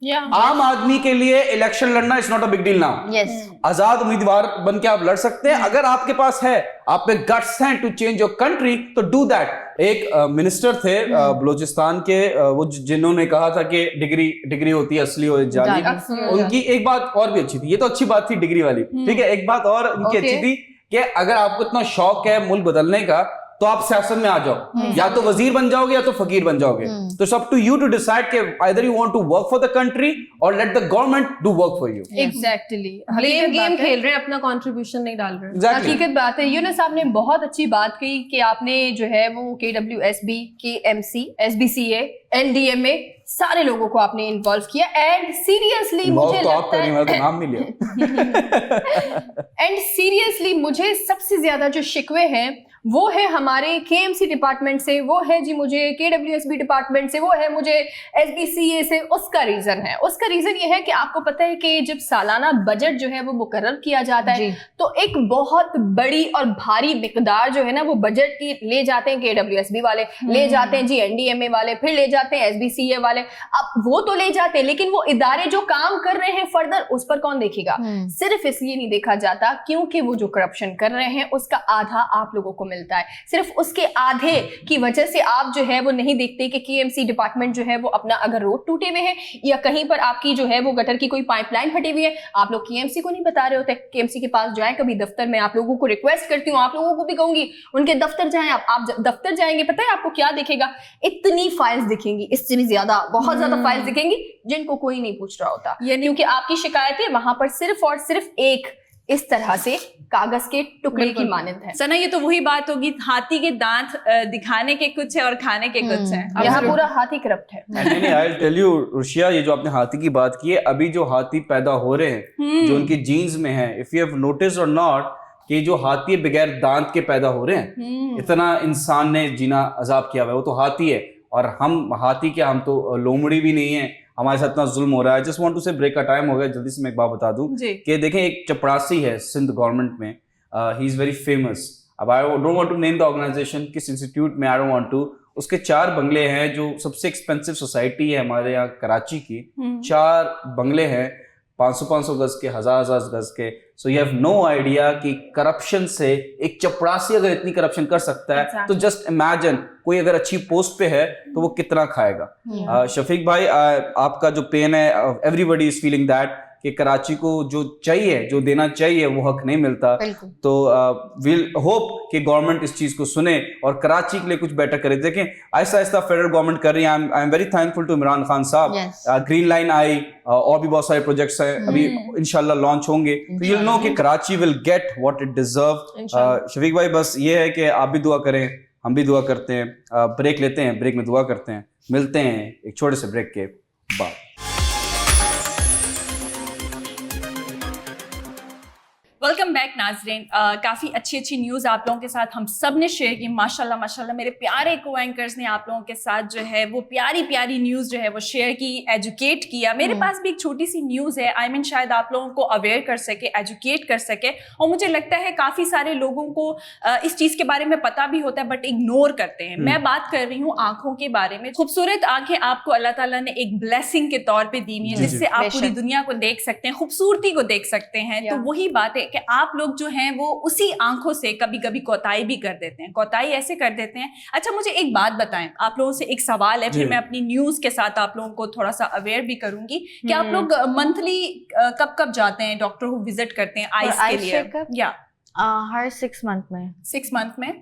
आम आदमी के लिए इलेक्शन लड़ना is not a big deal now. Yes. आजाद उम्मीदवार बन के आप लड़ सकते हैं, अगर आपके पास है, आप में गट्स हैं टू चेंज योर कंट्री, तो डू दैट। एक मिनिस्टर थे बलूचिस्तान के, वो जिन्होंने कहा था कि डिग्री होती है असली और जाली। उनकी एक बात और भी अच्छी थी, ये तो अच्छी बात थी डिग्री वाली, ठीक है, एक बात और उनकी अच्छी थी कि अगर आपको इतना शौक है मुल्क बदलने का, तो आप सियासत में आ जाओ, या तो वजीर बन जाओगे या तो फकीर बन जाओगे। तो सब टू यू टू डिसाइड कि either you want to work for the country और let the government do work for you. Exactly blame game खेल रहे हैं, अपना कंट्रीब्यूशन नहीं डाल रहे हैं। एग्जैक्टली, हकीकत बात है। यूनुस साहब ने बहुत अच्छी बात कही कि आपने जो है वो KWSB, KMC, SBCA, NDMA सारे लोगों को आपने इन्वॉल्व किया, एंड सीरियसली मुझे तो आप लगता करें, मेरा तो है नाम नहीं लिया। एंड सीरियसली मुझे सबसे ज्यादा जो शिकवे हैं वो है हमारे KMC डिपार्टमेंट से, वो है जी मुझे KWSB डिपार्टमेंट से, वो है मुझे SBCA से। उसका रीजन ये है कि आपको पता है कि जब सालाना बजट जो है वो मुकर्रर किया जाता है, तो एक बहुत बड़ी और भारी मिकदार जो है ना वो बजट की ले जाते हैं KWSB वाले, ले जाते हैं जी NDMA वाले, फिर ले जाते हैं SBCA वाले। अब वो तो ले जाते हैं, लेकिन वो इदारे जो काम कर रहे हैं फर्दर, उस पर कौन देखेगा? सिर्फ इसलिए नहीं देखा जाता क्योंकि वो जो करप्शन कर रहे हैं उसका आधा आप लोगों को मिलता है। सिर्फ उसके आधे की वजह से आप जो है वो नहीं देखते कि KMC डिपार्टमेंट जो है वो अपना, अगर रोड टूटे हुए हैं या कहीं पर आपकी जो है वो गटर की कोई पाइपलाइन फटी हुई है, आप लोग KMC को नहीं बता रहे होते। KMC के पास जाएं कभी दफ्तर में, आप लोगों को रिक्वेस्ट करती हूँ, आप लोगों को भी कहूंगी उनके दफ्तर जाएं। आप दफ्तर जाएंगे, पता है आपको क्या दिखेगा? इतनी फाइल्स दिखेंगी, इससे भी ज्यादा, बहुत ज्यादा फाइल्स दिखेंगी जिनको कोई नहीं पूछ रहा होता, क्योंकि आपकी शिकायतें वहां पर सिर्फ और सिर्फ एक इस तरह से कागज के टुकड़े की मानंद है। सना, ये तो वही बात होगी, हाथी के दांत दिखाने के कुछ है और खाने के कुछ है। यहाँ पूरा हाथी करप्ट है। नहीं, आई विल टेल यू रुशिया, ये जो आपने हाथी की बात की है, अभी जो हाथी पैदा हो रहे हैं जो उनकी जीन्स में है, इफ यू हैव नोटिस और नॉट, कि जो हाथी बगैर दांत के पैदा हो रहे हैं, इतना इंसान ने जीना अजाब किया हुआ है, वो तो हाथी है और हम हाथी क्या, हम तो लोमड़ी भी नहीं है, हमारे साथ इतना जुल्म हो रहा है। जस्ट वांट टू से ब्रेक का टाइम हो गया, जल्दी से मैं एक बात बता दूं कि देखें, एक चपरासी है सिंध गवर्नमेंट में, ही इज वेरी फेमस। अब I don't want to name the organization, किस इंस्टीट्यूट में, आई डोंट वांट टू। उसके 4 बंगले हैं, जो सबसे एक्सपेंसिव सोसाइटी है हमारे यहाँ कराची की। 4 बंगले हैं, 500-500 गज के, 1000-1000 गज के। So you have no idea कि करप्शन से एक चपरासी अगर इतनी करप्शन कर सकता है, तो जस्ट इमेजिन कोई अगर अच्छी पोस्ट पे है तो वो कितना खाएगा। शफीक भाई, आपका जो पेन है, एवरीबॉडी इज फीलिंग दैट, कि कराची को जो चाहिए, जो देना चाहिए, वो हक नहीं मिलता। तो विल होप कि गवर्नमेंट इस चीज को सुने और कराची के लिए कुछ बेटर करे। देखें, आहिस्ता आहिस्ता फेडरल गवर्नमेंट कर रही है। I am very thankful to Imran Khan साहब। ग्रीन लाइन आई, और भी बहुत सारे प्रोजेक्ट्स हैं, अभी इंशाल्लाह लॉन्च होंगे, तो यू नो कि Karachi will get what it deserve. Shafiq भाई, बस ये है कि आप भी दुआ करें, हम भी दुआ करते हैं। ब्रेक लेते हैं, ब्रेक में दुआ करते हैं, मिलते हैं एक छोटे से ब्रेक के बाद। वेलकम बैक नाजरीन। काफ़ी अच्छी अच्छी न्यूज़ आप लोगों के साथ हम सब ने शेयर की। माशाल्लाह माशाल्लाह मेरे प्यारे को एंकर्स ने आप लोगों के साथ जो है वो प्यारी प्यारी न्यूज़ जो है वो शेयर की, एजुकेट किया। मेरे पास भी एक छोटी सी न्यूज़ है, आई मीन शायद आप लोगों को अवेयर कर सके, एजुकेट कर सके। और मुझे लगता है काफ़ी सारे लोगों को इस चीज़ के बारे में पता भी होता है बट इग्नोर करते हैं। मैं बात कर रही हूँ आँखों के बारे में। खूबसूरत आँखें आपको अल्लाह ताला ने एक ब्लेसिंग के तौर पर दी हुई है, जिससे आप पूरी दुनिया को देख सकते हैं, खूबसूरती को देख सकते हैं। तो वही बात है कि आप लोग जो हैं वो उसी आंखों से कभी कभी कोताही भी कर देते हैं। कोताही ऐसे कर देते हैं। अच्छा, मुझे एक बात बताएं, आप लोगों से एक सवाल है, फिर मैं अपनी न्यूज के साथ आप लोगों को थोड़ा सा अवेयर भी करूंगी कि आप लोग मंथली कब कब जाते हैं डॉक्टर को विजिट करते हैं आइस के लिए? या हर 6 मंथ में। 6 मंथ में?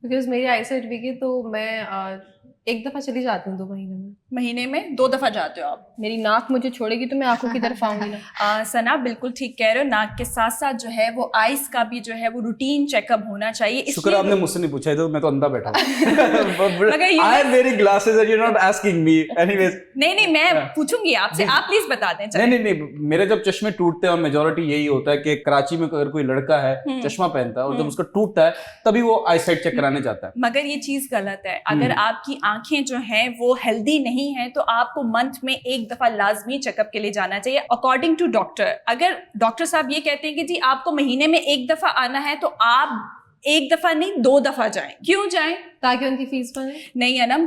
बिकॉज मेरी आईसाइट वीक है तो मैं एक दफा चली जाती हूँ 2 महीने में। महीने में 2 दफा जाते हो आप? मेरी नाक मुझे छोड़ेगी तो मैं आंखों की तरफ आऊंगी ना। सना बिल्कुल ठीक कह रहे हो, नाक के साथ साथ जो है वो आइस का भी जो है वो रूटीन चेकअप होना चाहिए। शुक्र आपने मुझसे नहीं पूछा, तो मैं तो अंधा बैठा मगर you I am wearing glasses and you're not asking me. Anyways, नहीं मैं पूछूंगी आपसे, आप प्लीज बता दें। नहीं मेरे जब चश्मे टूटते हैं, और मेजोरिटी यही होता है कि कराची में अगर कोई लड़का है चश्मा पहनता है और जब उसका टूटता है तभी वो आईसाइट चेक कराने जाता है। मगर ये चीज गलत है। अगर आपकी आंखें जो हैं वो हेल्दी नहीं है तो आपको मंथ में एक दफा लाजमी चेकअप के लिए जाना चाहिए अकॉर्डिंग टू डॉक्टर। अगर डॉक्टर साहब ये कहते हैं कि जी आपको महीने में एक दफा आना है तो आप एक दफा नहीं 2 दफा जाएं। क्यों जाएं? ताकि उनकी फीस बने। नहीं अनम,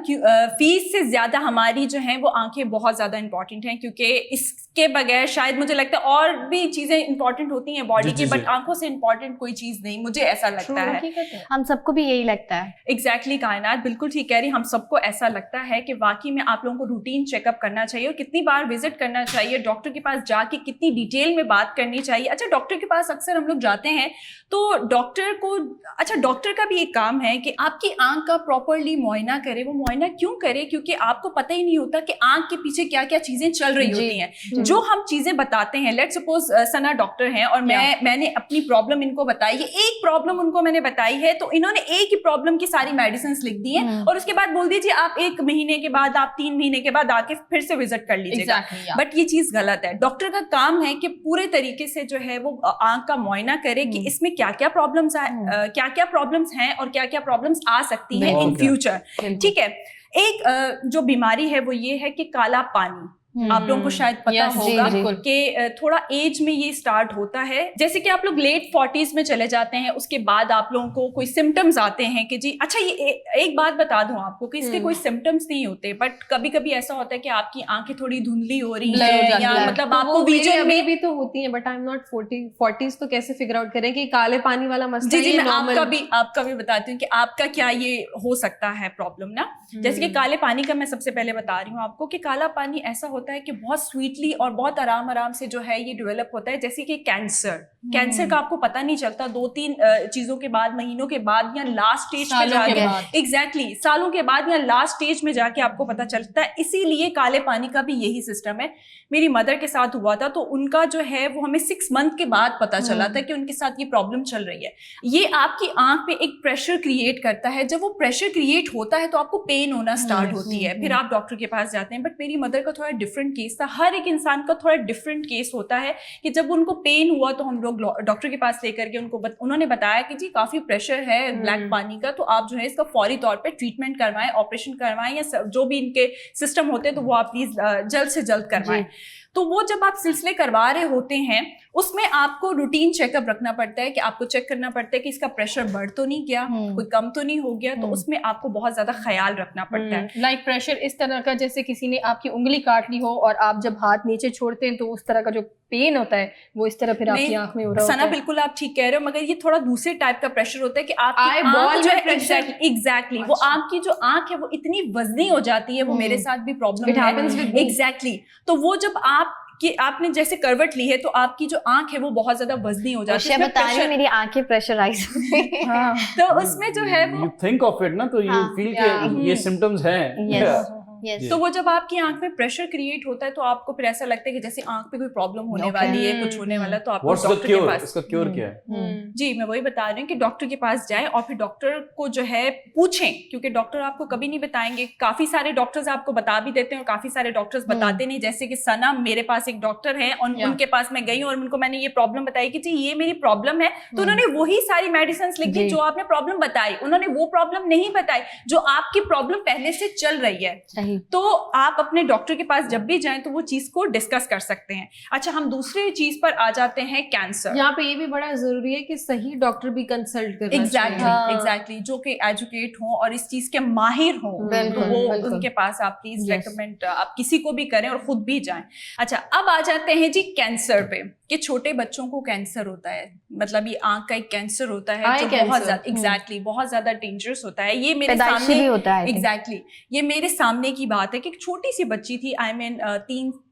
फीस से ज्यादा हमारी जो है वो आंखें बहुत ज्यादा इंपॉर्टेंट हैं, क्योंकि इसके बगैर शायद मुझे लगता है और भी चीजें इंपॉर्टेंट होती हैं बॉडी की, बट आंखों से इंपॉर्टेंट कोई चीज नहीं, मुझे ऐसा लगता है। हम सबको भी यही लगता है। एग्जैक्टली कायनात बिल्कुल ठीक कह रही, हम सबको ऐसा लगता है कि वाकई में आप लोगों को रूटीन चेकअप करना चाहिए और कितनी बार विजिट करना चाहिए, डॉक्टर के पास जाके कितनी डिटेल में बात करनी चाहिए। अच्छा, डॉक्टर के पास अक्सर हम लोग जाते हैं तो डॉक्टर का भी एक काम है कि आपकी आंख का प्रॉपरली मुआयना करे। वो मुआयना क्यों करे? क्योंकि आपको पता ही नहीं होता कि आंख के पीछे क्या क्या चीजें चल रही होती हैं। जो हम चीजें बताते हैं, लेट्स सपोज सना डॉक्टर हैं और मैंने अपनी प्रॉब्लम इनको बताई है, एक प्रॉब्लम उनको मैंने बताई है तो इन्होंने एक ही प्रॉब्लम की सारी मेडिसिन लिख दी हैं और उसके बाद बोल दीजिए आप 1 महीने के बाद, आप 3 महीने के बाद आके फिर से विजिट कर लीजिएगा। बट ये चीज गलत है। डॉक्टर का काम है कि पूरे तरीके से जो है वो आंख का मुआयना करे कि इसमें क्या क्या प्रॉब्लम्स हैं और क्या क्या प्रॉब्लम्स आ सकती हैं इन फ्यूचर। ठीक है, एक जो बीमारी है वो ये है कि काला पानी। आप लोगों को शायद पता होगा कि थोड़ा एज में ये स्टार्ट होता है। जैसे कि आप लोग लेट 40s में चले जाते हैं, उसके बाद आप लोगों को कोई सिम्टम्स आते हैं कि जी अच्छा, ये एक बात बता दूं आपको कि इसके कोई सिम्टम्स नहीं होते, बट कभी कभी ऐसा होता है कि आपकी आंखें थोड़ी धुंधली हो रही है या मतलब आपको विजन में भी तो होती है, but I am not 40s, तो कैसे फिगर आउट करें कि काले पानी वाला मसला? जी मैं आपका भी बताती हूँ कि आपका क्या ये हो सकता है प्रॉब्लम ना। जैसे कि काले पानी का मैं सबसे पहले बता रही हूँ आपको कि काला पानी ऐसा होता है कि बहुत स्वीटली और बहुत आराम से जो है ये डेवलप होता है। जैसे कि कैंसर का आपको पता नहीं चलता, 2-3 चीजों के बाद, महीनों के बाद या लास्ट स्टेज में जाके, एग्जैक्टली सालों के बाद या लास्ट स्टेज में जाके आपको पता चलता है। इसीलिए काले पानी का भी यही सिस्टम है। मेरी मदर के साथ हुआ था तो उनका जो है वो हमें 6 मंथ के बाद पता चला था कि उनके साथ ये प्रॉब्लम चल रही है। ये आपकी आंख पे एक प्रेशर क्रिएट करता है। जब वो प्रेशर क्रिएट होता है तो आपको पेन होना स्टार्ट होती है, फिर आप डॉक्टर के पास जाते हैं। बट मेरी मदर का थोड़ा डिफरेंट केस था। हर एक इंसान का थोड़ा डिफरेंट केस होता है कि जब उनको पेन हुआ तो हम लोग डॉक्टर के पास लेकर के उन्होंने बताया कि जी काफी प्रेशर है ब्लैक पानी का, तो आप जो है इसका फौरी तौर पे ट्रीटमेंट करवाएं, ऑपरेशन करवाएं या जो भी इनके सिस्टम होते हैं तो वो आप प्लीज जल्द से जल्द करवाएं। तो वो जब आप सिलसिले करवा रहे होते हैं उसमें आपको रूटीन चेकअप रखना पड़ता है कि आपको चेक करना पड़ता है कि इसका प्रेशर बढ़ तो नहीं गया, कोई कम तो नहीं हो गया, तो उसमें आपको बहुत ज्यादा ख्याल रखना पड़ता है। लाइक प्रेशर इस तरह का जैसे किसी ने आपकी उंगली काट ली हो और आप जब हाथ नीचे छोड़ते हैं तो उस तरह का जो पेन होता है वो इस तरह फिर आपकी आंख में हो रहा होता है। सना बिल्कुल आप ठीक कह रहे हो, मगर ये थोड़ा दूसरे टाइप का प्रेशर होता है कि आपकी आंख जो है एग्जैक्टली वो आंख की जो आंख है वो इतनी वजनी हो जाती है। वो मेरे साथ भी प्रॉब्लम है एग्जैक्टली। तो वो जब आपने जैसे करवट ली है तो आपकी जो आंख है वो बहुत ज्यादा वजनी हो जाती है। बता रही मेरी आंखें प्रेशराइज तो उसमें जो है वो यू थिंक ऑफ इट ना, तो यू फील कि ये सिम्टम्स हैं। तो वो जब आपकी आंख में प्रेशर क्रिएट होता है तो आपको फिर ऐसा लगता है कि जैसे आंख पे कोई प्रॉब्लम होने वाली है, कुछ होने वाला है, तो आपको डॉक्टर के पास। इसका क्योर क्या है? जी मैं वही बता रही हूँ कि डॉक्टर के पास जाएं और फिर डॉक्टर को जो है पूछें, क्योंकि डॉक्टर आपको कभी नहीं बताएंगे। काफी सारे डॉक्टर्स आपको बता भी देते हैं और काफी सारे डॉक्टर्स बताते नहीं। जैसे कि सना, मेरे पास एक डॉक्टर है और उनके पास मैं गई और उनको मैंने ये प्रॉब्लम बताई कि जी ये मेरी प्रॉब्लम है, तो उन्होंने वही सारी मेडिसिन लिख दी जो आपने प्रॉब्लम बताई। उन्होंने वो प्रॉब्लम नहीं बताई जो आपकी प्रॉब्लम पहले से चल रही है। सही। तो आप अपने डॉक्टर के पास जब भी जाएं तो वो चीज को डिस्कस कर सकते हैं। अच्छा, हम दूसरे चीज पर आ जाते हैं, कैंसर। यहाँ पे ये भी बड़ा जरूरी है कि सही डॉक्टर भी कंसल्ट करना चाहिए। एग्जैक्टली, जो कि एजुकेट हो और इस चीज के माहिर हो, तो वो उनके पास आप प्लीज रेकमेंड आप किसी को भी करें और खुद भी जाएं। अच्छा, अब आ जाते हैं जी कैंसर पे, कि छोटे बच्चों को कैंसर होता है, मतलब ये आंख का एक कैंसर होता है जो बहुत ज्यादा बहुत ज्यादा डेंजरस होता है। ये मेरे सामने भी होता है। एग्जैक्टली, ये मेरे सामने की बात है कि एक छोटी सी बच्ची थी, आई मीन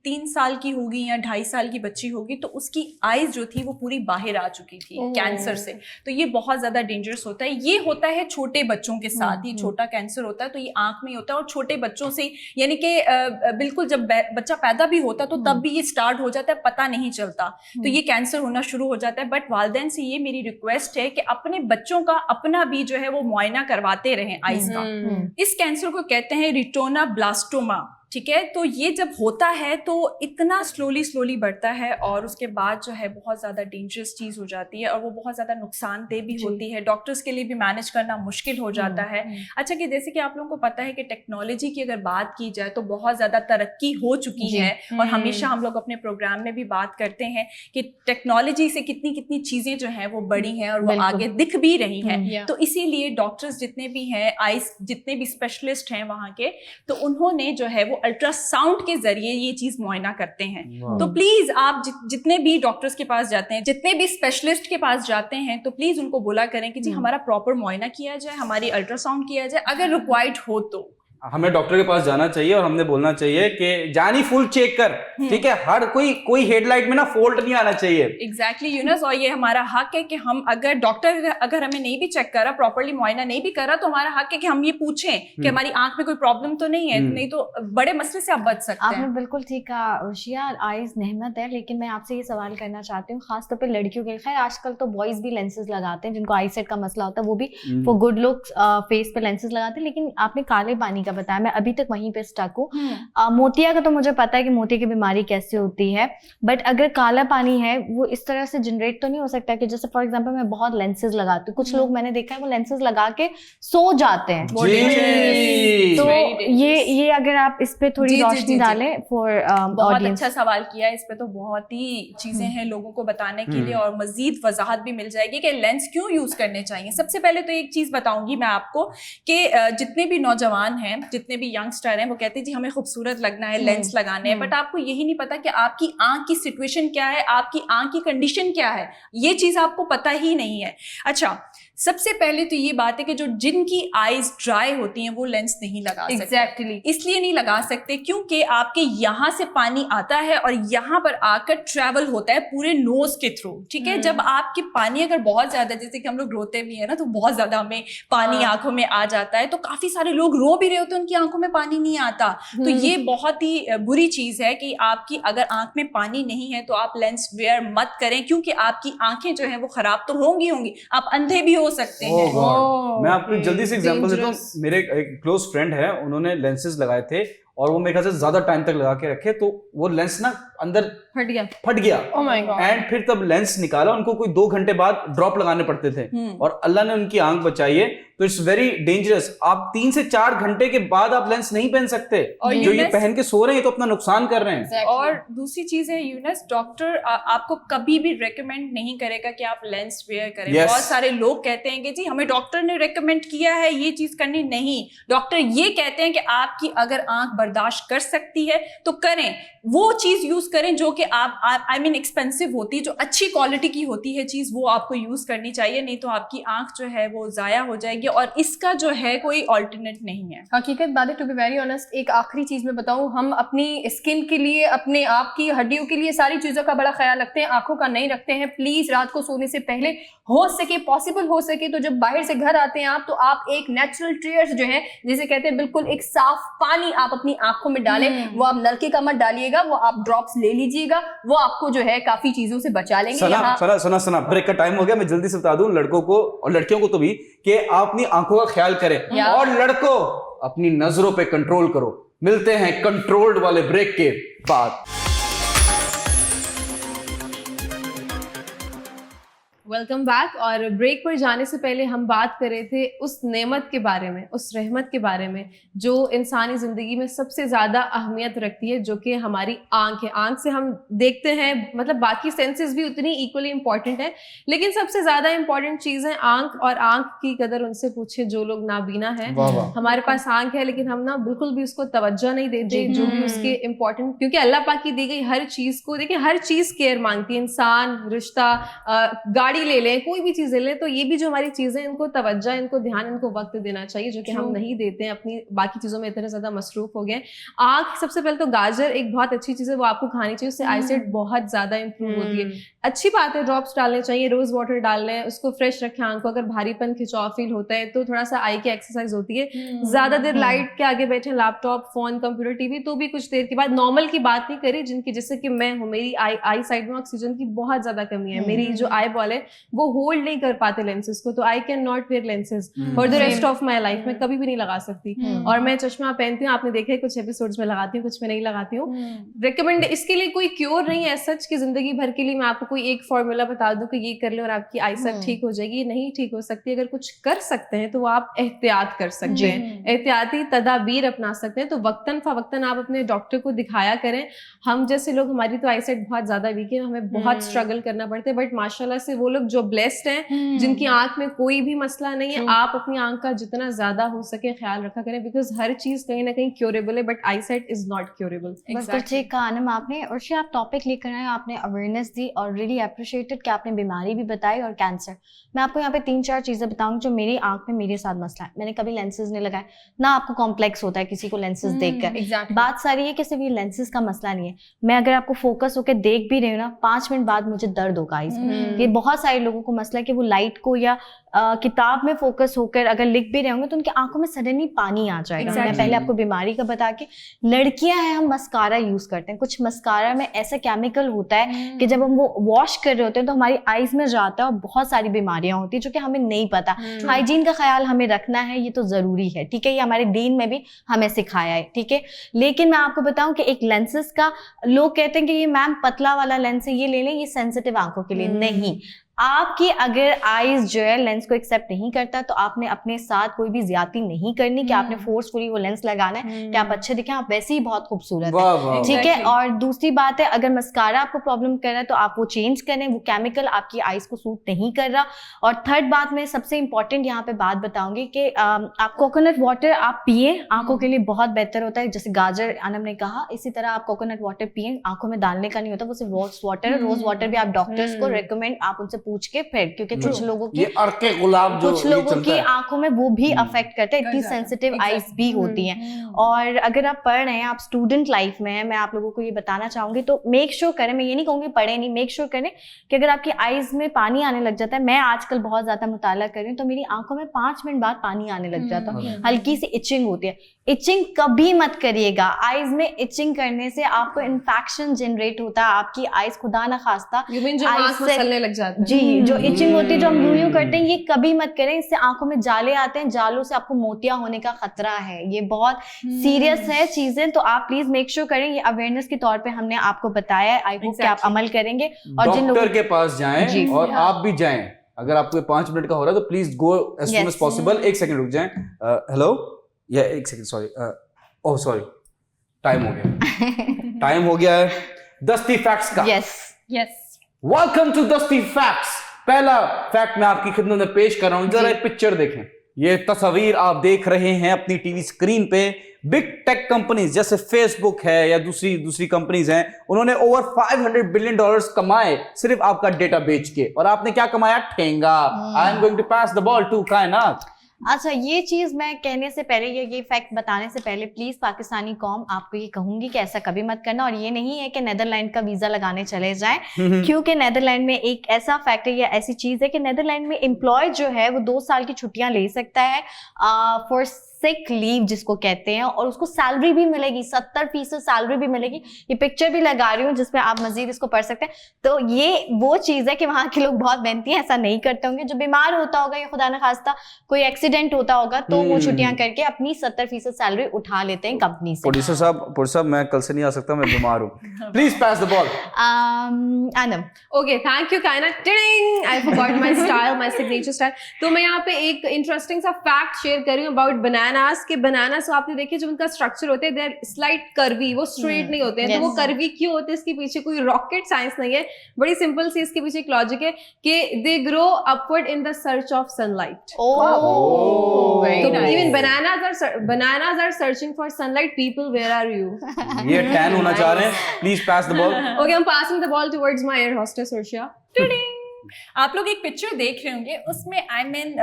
3 साल की होगी या 2.5 साल की बच्ची होगी, तो उसकी आईज जो थी वो पूरी बाहर आ चुकी थी कैंसर से। तो ये बहुत ज्यादा डेंजरस होता है। ये होता है छोटे बच्चों के साथ, ये छोटा कैंसर होता है, तो ये आंख में होता है और छोटे बच्चों से, यानी कि बिल्कुल जब बच्चा पैदा भी होता है तो तब भी ये स्टार्ट हो जाता है, पता नहीं चलता, तो ये कैंसर होना शुरू हो जाता है। बट वालिदैन से ये मेरी रिक्वेस्ट है कि अपने बच्चों का अपना भी जो है वो मुआयना करवाते रहें आईज का। इस कैंसर को कहते हैं रेटिनोब्लास्टोमा, ठीक है। तो ये जब होता है तो इतना स्लोली बढ़ता है और उसके बाद जो है बहुत ज़्यादा डेंजरस चीज़ हो जाती है और वो बहुत ज़्यादा नुकसानदेह भी होती है, डॉक्टर्स के लिए भी मैनेज करना मुश्किल हो जाता है। अच्छा, कि जैसे कि आप लोगों को पता है कि टेक्नोलॉजी की अगर बात की जाए तो बहुत ज़्यादा तरक्की हो चुकी है और हमेशा हम लोग अपने प्रोग्राम में भी बात करते हैं कि टेक्नोलॉजी से कितनी चीज़ें जो हैं वो बढ़ी हैं और वो आगे दिख भी रही हैं। तो इसीलिए डॉक्टर्स जितने भी हैं, आईज जितने भी स्पेशलिस्ट हैं वहाँ के, तो उन्होंने जो है वो अल्ट्रासाउंड के जरिए ये चीज मुआयना करते हैं। तो प्लीज आप जितने भी डॉक्टर्स के पास जाते हैं, जितने भी स्पेशलिस्ट के पास जाते हैं, तो प्लीज उनको बोला करें कि जी हमारा प्रॉपर मुआयना किया जाए, हमारी अल्ट्रासाउंड किया जाए, अगर रिक्वायर्ड हो तो। हमें डॉक्टर के पास जाना चाहिए और हमने बोलना चाहिए कि जानी फुल चेक कर, ठीक है। हर कोई हेडलाइट में ना फॉल्ट नहीं आना चाहिए। एग्जैक्टली यूनुस, और ये हमारा हक है कि हम अगर डॉक्टर अगर हमें नहीं भी चेक करा, प्रॉपर्ली मुआयना नहीं भी करा, तो हमारा हक है कि हम ये पूछें कि हमारी आंख में कोई प्रॉब्लम तो नहीं है, नहीं तो बड़े मसले से आप बच सकते हैं। आपने बिल्कुल ठीक कहा उर्शिया, आईज नेहमत है, लेकिन मैं आपसे ये सवाल करना चाहती हूँ, खासतौर पर लड़कियों के। खैर आजकल तो बॉयज भी लेंसेज लगाते हैं, जिनको आई सेट का मसला होता है, वो भी फॉर गुड लुक्स फेस पे लेंसेज लगाते हैं। लेकिन आपने काले पानी का बताया, मैं अभी तक वहीं पे स्टक हूँ। मोतिया का तो मुझे पता है कि मोतिया की बीमारी कैसे होती है, बट अगर काला पानी है वो इस तरह से जनरेट तो नहीं हो सकता कि जैसे फॉर एग्जांपल मैं बहुत लेंसेज लगाती हूँ, कुछ लोग मैंने देखा है वो लेंसेज लगा के सो जाते हैं। तो ये अगर आप इस पे थोड़ी रोशनी डालें फॉर बहुत अच्छा सवाल किया। इस पे तो बहुत ही चीजें हैं लोगों को बताने के लिए और मजीद वजाहत भी मिल जाएगी कि लेंस क्यों यूज करने चाहिए। सबसे पहले तो एक चीज बताऊंगी मैं आपको कि जितने भी नौजवान हैं, जितने भी यंगस्टर हैं, वो कहते हैं जी हमें खूबसूरत लगना है, लेंस लगाने हैं, बट आपको यही नहीं पता कि आपकी आंख की सिचुएशन क्या है, आपकी आंख की कंडीशन क्या है, ये चीज आपको पता ही नहीं है। अच्छा, सबसे पहले तो ये बात है कि जो जिनकी आईज ड्राई होती हैं वो लेंस नहीं लगा सकते। एग्जैक्टली, इसलिए नहीं लगा सकते क्योंकि आपके यहाँ से पानी आता है और यहाँ पर आकर ट्रेवल होता है पूरे नोज के थ्रू, ठीक है। जब आपके पानी अगर बहुत ज्यादा, जैसे कि हम लोग रोते भी है ना, तो बहुत ज्यादा हमें पानी आंखों में आ जाता है, तो काफी सारे लोग रो भी रहे होते हैं, उनकी आंखों में पानी नहीं आता। तो ये बहुत ही बुरी चीज है कि आपकी अगर आंख में पानी नहीं है तो आप लेंस वेयर मत करें, क्योंकि आपकी आंखें जो है वो खराब तो होंगी, आप अंधे भी हो सकते हैं। मैं आपको जल्दी से एग्जांपल देता हूँ। मेरे एक क्लोज फ्रेंड है, उन्होंने लेंसेज लगाए थे और वो मेरे ख्याल से ज्यादा टाइम तक लगा के रखे, तो वो लेंस ना अंदर फट गया। Oh my God. एंड फिर तब लेंस निकाला, उनको कोई 2 घंटे बाद ड्रॉप लगाने पड़ते थे और अल्लाह ने उनकी आंख बचाई है। तो इट्स वेरी डेंजरस। आप 3 से 4 घंटे के बाद आप लेंस नहीं पहन सकते, और जो ये पहन के सो रहे हैं तो अपना नुकसान कर रहे हैं। और दूसरी चीज है यूनुस, डॉक्टर आपको कभी भी रेकमेंड नहीं करेगा कि आप लेंस वेयर करें। बहुत सारे लोग कहते हैं कि जी हमें डॉक्टर ने रेकमेंड किया है ये चीज करनी, नहीं, डॉक्टर ये कहते हैं कि आपकी अगर आंख बर्दाश्त कर सकती है तो करें, वो चीज यूज करें जो कि आप आई मीन एक्सपेंसिव होती है, जो अच्छी क्वालिटी की होती है चीज, वो आपको यूज करनी चाहिए, नहीं तो आपकी आंख जो है वो जाया हो जाएगी और इसका जो है कोई ऑल्टरनेट नहीं है। हकीकत बात है, टू बी वेरी ऑनेस्ट, एक आखिरी चीज मैं बताऊं, हम अपनी स्किन के लिए, अपने आप की हड्डियों के लिए सारी चीजों का बड़ा ख्याल रखते हैं, आंखों का नहीं रखते हैं। प्लीज रात को सोने से पहले हो सके, पॉसिबल हो सके तो जब बाहर से घर आते हैं आप, तो आप एक नेचुरल टीयर्स जो है, जिसे कहते हैं बिल्कुल एक साफ पानी आप अपनी आंखों में डालें। वो आप नलके का मत डालिएगा, वो आप ड्रॉप्स ले लीजिएगा, वो आपको जो है काफी चीजों से बचा लेंगे। सना ब्रेक का टाइम हो गया। मैं जल्दी से बता दूं लड़कों को और लड़कियों को तो भी कि आप अपनी आंखों का ख्याल करें, और लड़कों अपनी नजरों पे कंट्रोल करो। मिलते हैं कंट्रोल्ड वाले ब्रेक के बाद। Welcome back. और ब्रेक पर जाने से पहले हम बात कर रहे थे उस नेमत के बारे में, उस रहमत के बारे में जो इंसानी ज़िंदगी में सबसे ज़्यादा अहमियत रखती है, जो कि हमारी आँख है। आँख से हम देखते हैं, मतलब बाकी सेंसेस भी उतनी इक्वली इंपॉर्टेंट है, लेकिन सबसे ज़्यादा इंपॉर्टेंट चीज़ है आँख। और आँख की कदर उनसे पूछे जो लोग नाबीना हैं। हमारे पास आँख है लेकिन हम ना बिल्कुल भी उसको तवज्जो नहीं देते, जो भी उसके इम्पोर्टेंट, क्योंकि अल्लाह पाक की दी गई हर चीज़ को, देखिए हर चीज़ केयर मांगती है। इंसान, रिश्ता, गाड़ी ले लें, कोई भी चीज़ ले लें, तो ये भी जो हमारी चीज़ें, इनको तवज्जो, इनको ध्यान, इनको वक्त देना चाहिए, जो कि हम नहीं देते हैं, अपनी बाकी चीज़ों में इतने ज़्यादा मसरूफ हो गए। आँख, सबसे पहले तो गाजर एक बहुत अच्छी चीज़ है, वो आपको खानी चाहिए, उससे आईसाइट बहुत ज़्यादा इंप्रूव होती है। अच्छी बात है, ड्रॉप्स डालने चाहिए, रोज वाटर डाल लें, उसको फ्रेश रखें। आँख को अगर भारीपन, खिंचाव फील होता है तो थोड़ा सा आई की एक्सरसाइज होती है। ज्यादा देर लाइट के आगे बैठे, लैपटॉप, फोन, कंप्यूटर, टीवी, तो भी कुछ देर के बाद, नॉर्मल की बात नहीं करी, जिनकी जैसे कि मैं हूँ, मेरी आई साइड में ऑक्सीजन की बहुत ज्यादा कमी है, मेरी जो आई बॉल है वो होल्ड नहीं कर पाते लेंसेज को, तो I can not wear lenses for the rest of my life. मैं कभी भी नहीं लगा सकती। और मैं चश्मा पहनती हूँ, आपने देखा है कुछ एपिसोड्स में लगाती हूँ, कुछ में नहीं लगाती हूँ। रिकमेंड, इसके लिए कोई क्योर नहीं है सच की जिंदगी भर के लिए मैं आपको कोई एक फॉर्मूला बता दूं कि ये कर ले और आपकी आईसाइट ठीक हो जाएगी, ये नहीं ठीक हो सकती। अगर कुछ कर सकते हैं तो वो आप एहतियात कर सकते हैं, एहतियाती तदाबीर अपना सकते हैं। तो वक्तन फवक्तन आप अपने डॉक्टर को दिखाया करें। हम जैसे लोग, हमारी तो आईसाइट बहुत ज्यादा वीक है, हमें बहुत स्ट्रगल करना पड़ता है, बट माशाल्लाह से वो लोग जो ब्लेस्ड हैं, जिनकी आंख में कोई भी मसला नहीं है, आप अपनी आंख का जितना ज्यादा हो सके ख्याल रखा करें, बिकॉज हर चीज कहीं ना कहीं क्योरेबल है, but eyesight is not curable. बस तो ठीक कहा आनम आपने। और आप टॉपिक लेकर आए, आपने अवेयरनेस दी और रियली अप्रिशिएटेड कि आपने बीमारी भी बताई और कैंसर। मैं आपको यहाँ पे 3-4 चीजें बताऊंगी जो मेरी आंख में मेरे साथ मसला है। मैंने कभी लेंसेज नहीं लगाए, ना आपको कॉम्प्लेक्स होता है किसी को लेंसेज देखकर। बात सारी है कि सिर्फ ये लेंसेज का मसला नहीं है। मैं अगर आपको फोकस होकर देख भी रही हूँ ना, 5 मिनट बाद मुझे दर्द होगा आईज में। ये बहुत सारे लोगों को मसला है कि वो लाइट को या किताब में फोकस होकर अगर लिख भी रहे होंगे तो उनकी आंखों में सडनली पानी आ जाएगा। मैं पहले आपको बीमारी का बता के, लड़कियां हैं, हम मस्कारा यूज करते हैं। कुछ मस्कारा में ऐसा केमिकल होता है कि जब हम वो वॉश कर रहे होते हैं तो हमारी आईज में जाता है और बहुत सारी बीमारियां होती है जो कि हमें नहीं पता। हाइजीन का ख्याल हमें रखना है, ये तो जरूरी है, ठीक है, ये हमारे दीन में भी हमें सिखाया है, ठीक है। लेकिन मैं आपको बताऊं कि एक लेंसेज का, लोग कहते हैं कि ये मैम पतला वाला लेंस है, ये ले लें, ये सेंसिटिव आंखों के लिए नहीं। आपकी अगर आईज जो है लेंस को एक्सेप्ट नहीं करता तो आपने अपने साथ कोई भी ज्यादती नहीं करनी कि आपने फोर्सफुली वो लेंस लगाना है कि आप अच्छे दिखें। आप वैसे ही बहुत खूबसूरत है, ठीक है। और दूसरी बात है, अगर मस्कारा आपको प्रॉब्लम कर रहा है तो आप वो चेंज करें, वो केमिकल आपकी आईज को सूट नहीं कर रहा। और थर्ड बात, मैं सबसे इंपॉर्टेंट यहाँ पे बात बताऊंगी कि आप कोकोनट वाटर आप पिए, आंखों के लिए बहुत बेहतर होता है। जैसे गाजर आनम ने कहा, इसी तरह आप कोकोनट वाटर पिए, आंखों में डालने का नहीं होता, वो सिर्फ रोज वाटर है। रोज वाटर भी आप डॉक्टर्स को रिकमेंड, आप उनसे पूछ के फिर, क्योंकि कुछ लोगों की, अर्के गुलाब जो कुछ लोगों की आंखों में वो भी अफेक्ट करते हैं, इतनी सेंसिटिव आईज भी होती हैं। और अगर आप पढ़ रहे हैं, आप स्टूडेंट लाइफ में हैं, मैं आप लोगों को ये बताना चाहूंगी, तो मेक श्योर करें, मैं ये नहीं कहूंगी पढ़े नहीं, मेक श्योर करें कि अगर आपकी आईज में पानी आने लग जाता है, मैं आजकल बहुत ज्यादा मुताला कर रही हूँ तो मेरी आंखों में 5 मिनट बाद पानी आने लग जाता है, हल्की सी इचिंग होती है। इचिंग कभी मत करिएगा। आईज में इचिंग करने से आपको इन्फेक्शन जनरेट होता है, आपकी आईज खुदा ना खास्ता चलने लग जाता है। जी, जो इचिंग होती है, जो हम यूं करते हैं, ये कभी मत करें, इससे आंखों में जाले आते हैं, जालों से आपको मोतिया होने का खतरा है, ये बहुत सीरियस है चीजें। तो आप प्लीज मेक श्योर करें, ये अवेयरनेस के तौर पे हमने आपको बताया है, आई होप कि आप अमल करेंगे और जिन डॉक्टर के पास जाएं और आप भी जाएं। अगर आपको 5 मिनट का हो रहा है तो please go as soon as possible. 1 second रुक जाएं। हेलो, या 1 second, sorry, oh sorry, time हो गया, टाइम हो गया है दस्ती फैक्ट्स का। Yes welcome to Dasti facts. पहला फैक्ट मैं आपकी खिदमत में पेश कर रहा हूं, जरा एक पिक्चर देखें। ये तस्वीर आप देख रहे हैं अपनी टीवी स्क्रीन पे। बिग टेक कंपनीज जैसे फेसबुक है या दूसरी कंपनीज हैं, उन्होंने ओवर $500 बिलियन कमाए सिर्फ आपका डेटा बेच के। और आपने क्या कमाया? ठेंगा। I am going to pass the ball to Kainat. अच्छा, ये चीज मैं कहने से पहले, ये फैक्ट बताने से पहले, प्लीज पाकिस्तानी कौम, आपको ये कहूंगी कि ऐसा कभी मत करना। और ये नहीं है कि नेदरलैंड का वीजा लगाने चले जाएं, क्योंकि नेदरलैंड में एक ऐसा फैक्ट है या ऐसी चीज है कि नेदरलैंड में एम्प्लॉय जो है वो 2 साल की छुट्टियां ले सकता है फॉर सिक लीव जिसको कहते हैं, और उसको सैलरी भी मिलेगी, 70% सैलरी भी मिलेगी। ये पिक्चर भी लगा रही हूँ जिसमें आप मजीद इसको पढ़ सकते हैं। तो ये वो चीज है कि वहाँ के लोग बहुत मेहनती हैं, ऐसा नहीं करते होंगे। जो बीमार होता होगा या खुदा न खास्ता कोई एक्सीडेंट होता होगा तो वो छुट्टियां करके अपनी 70% सैलरी उठा लेते हैं कंपनी से। प्रोड्यूसर साहब मैं कल से नहीं आ सकता, मैं बीमार हूँ। Please pass the ball. Anam. Okay, thank you Kayna. टिडिंग, I forgot my style, my signature style. तो मैं यहाँ पे एक इंटरेस्टिंग सा फैक्ट शेयर कर रही हूँ अबाउट बनानास के बनानास। आपने देखे जो उनका स्ट्रक्चर होते हैं, दे आर स्लाइट कर्वी, वो स्ट्रेट नहीं होते हैं। तो वो कर्वी क्यों होते हैं, इसके पीछे कोई रॉकेट साइंस नहीं है, बड़ी सिंपल सी इसके पीछे एक लॉजिक है कि they grow upward in the search of sunlight. Even bananas are searching for sunlight. People, where are you? ये टैन होना चाह रहे हैं, please pass the ball. Okay, I am passing the ball towards my air hostess Arshia. आप लोग एक picture देख रहे होंगे, उसमें I mean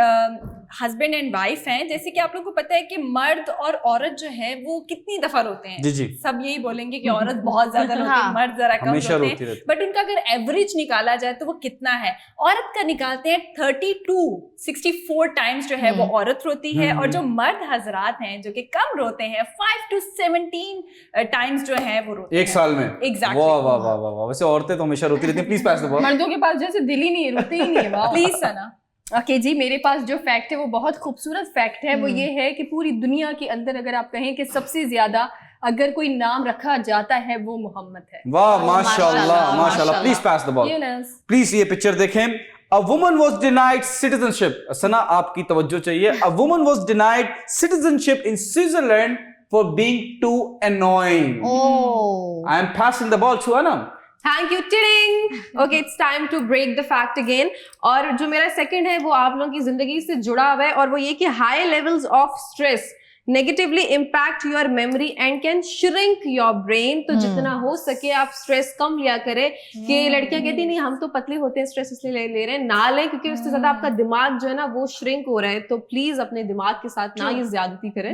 husband and wife हैं। जैसे कि आप लोगों को पता है कि मर्द और औरत जो है वो कितनी दफा रोते हैं। जी जी। सब यही बोलेंगे कि औरत बहुत ज्यादा रोती है, मर्द जरा कम हमेशा रोते रोती हैं। रहती। बट उनका अगर एवरेज निकाला जाए तो वो कितना है? औरत का निकालते हैं 64 टाइम्स जो है वो औरत रोती है, और जो मर्द हजरात हैं जो कि कम रोते हैं 5 to 17 टाइम्स जो है वो रोते हैं एक साल में। Exactly. वाह वाह वाह वाह। वैसे औरतें तो हमेशा रोती रहती हैं। Please pass the ball. मर्दों के पास जैसे दिल ही नहीं है, रोते ही नहीं है। Please Sana. ओके जी, मेरे पास जो फैक्ट है वो बहुत खूबसूरत फैक्ट है। वो ये है कि पूरी दुनिया के अंदर अगर आप कहें कि सबसे ज्यादा अगर कोई नाम रखा जाता है वो मोहम्मद है। वाह माशाल्लाह माशाल्लाह। Please pass the ball. Please ये पिक्चर देखें। A woman was denied citizenship. सना आपकी तवज्जो चाहिए। A woman was denied citizenship in Switzerland for being too annoying. I am passing the ball to Anam. Thank you. टिडिंग। Okay, it's time to break the fact again. और जो मेरा second है वो आप लोगों की जिंदगी से जुड़ा हुआ है, और वो ये कि high levels of stress negatively impact your memory and can shrink your brain. तो जितना हो सके आप स्ट्रेस कम लिया करें। कि लड़कियां कहती नहीं हम तो पतले होते हैं, स्ट्रेस इसलिए ले रहे हैं, ना लें, क्योंकि उससे ज्यादा आपका दिमाग जो है ना वो श्रिंक हो रहा है। तो प्लीज अपने दिमाग के साथ ना ये ज्यादती करें।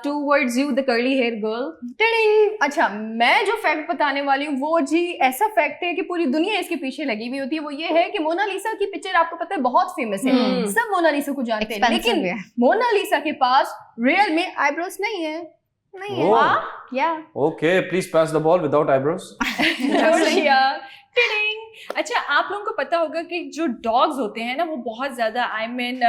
Towards you the curly hair girl. अच्छा, मैं जो फैक्ट बताने वाली हूँ वो जी ऐसा फैक्ट है कि पूरी दुनिया इसके पीछे लगी हुई होती है। वो ये है कि मोनालिसा की पिक्चर आपको पता है बहुत फेमस है, सब मोनालिसा को जानते हैं, लेकिन मोनालिसा के पास रियल में आईब्रोज नहीं है। नहीं है। या okay, please pass the ball without eyebrows. अच्छा, आप लोगों को पता होगा कि जो डॉग्स होते हैं ना वो बहुत ज्यादा आई मीन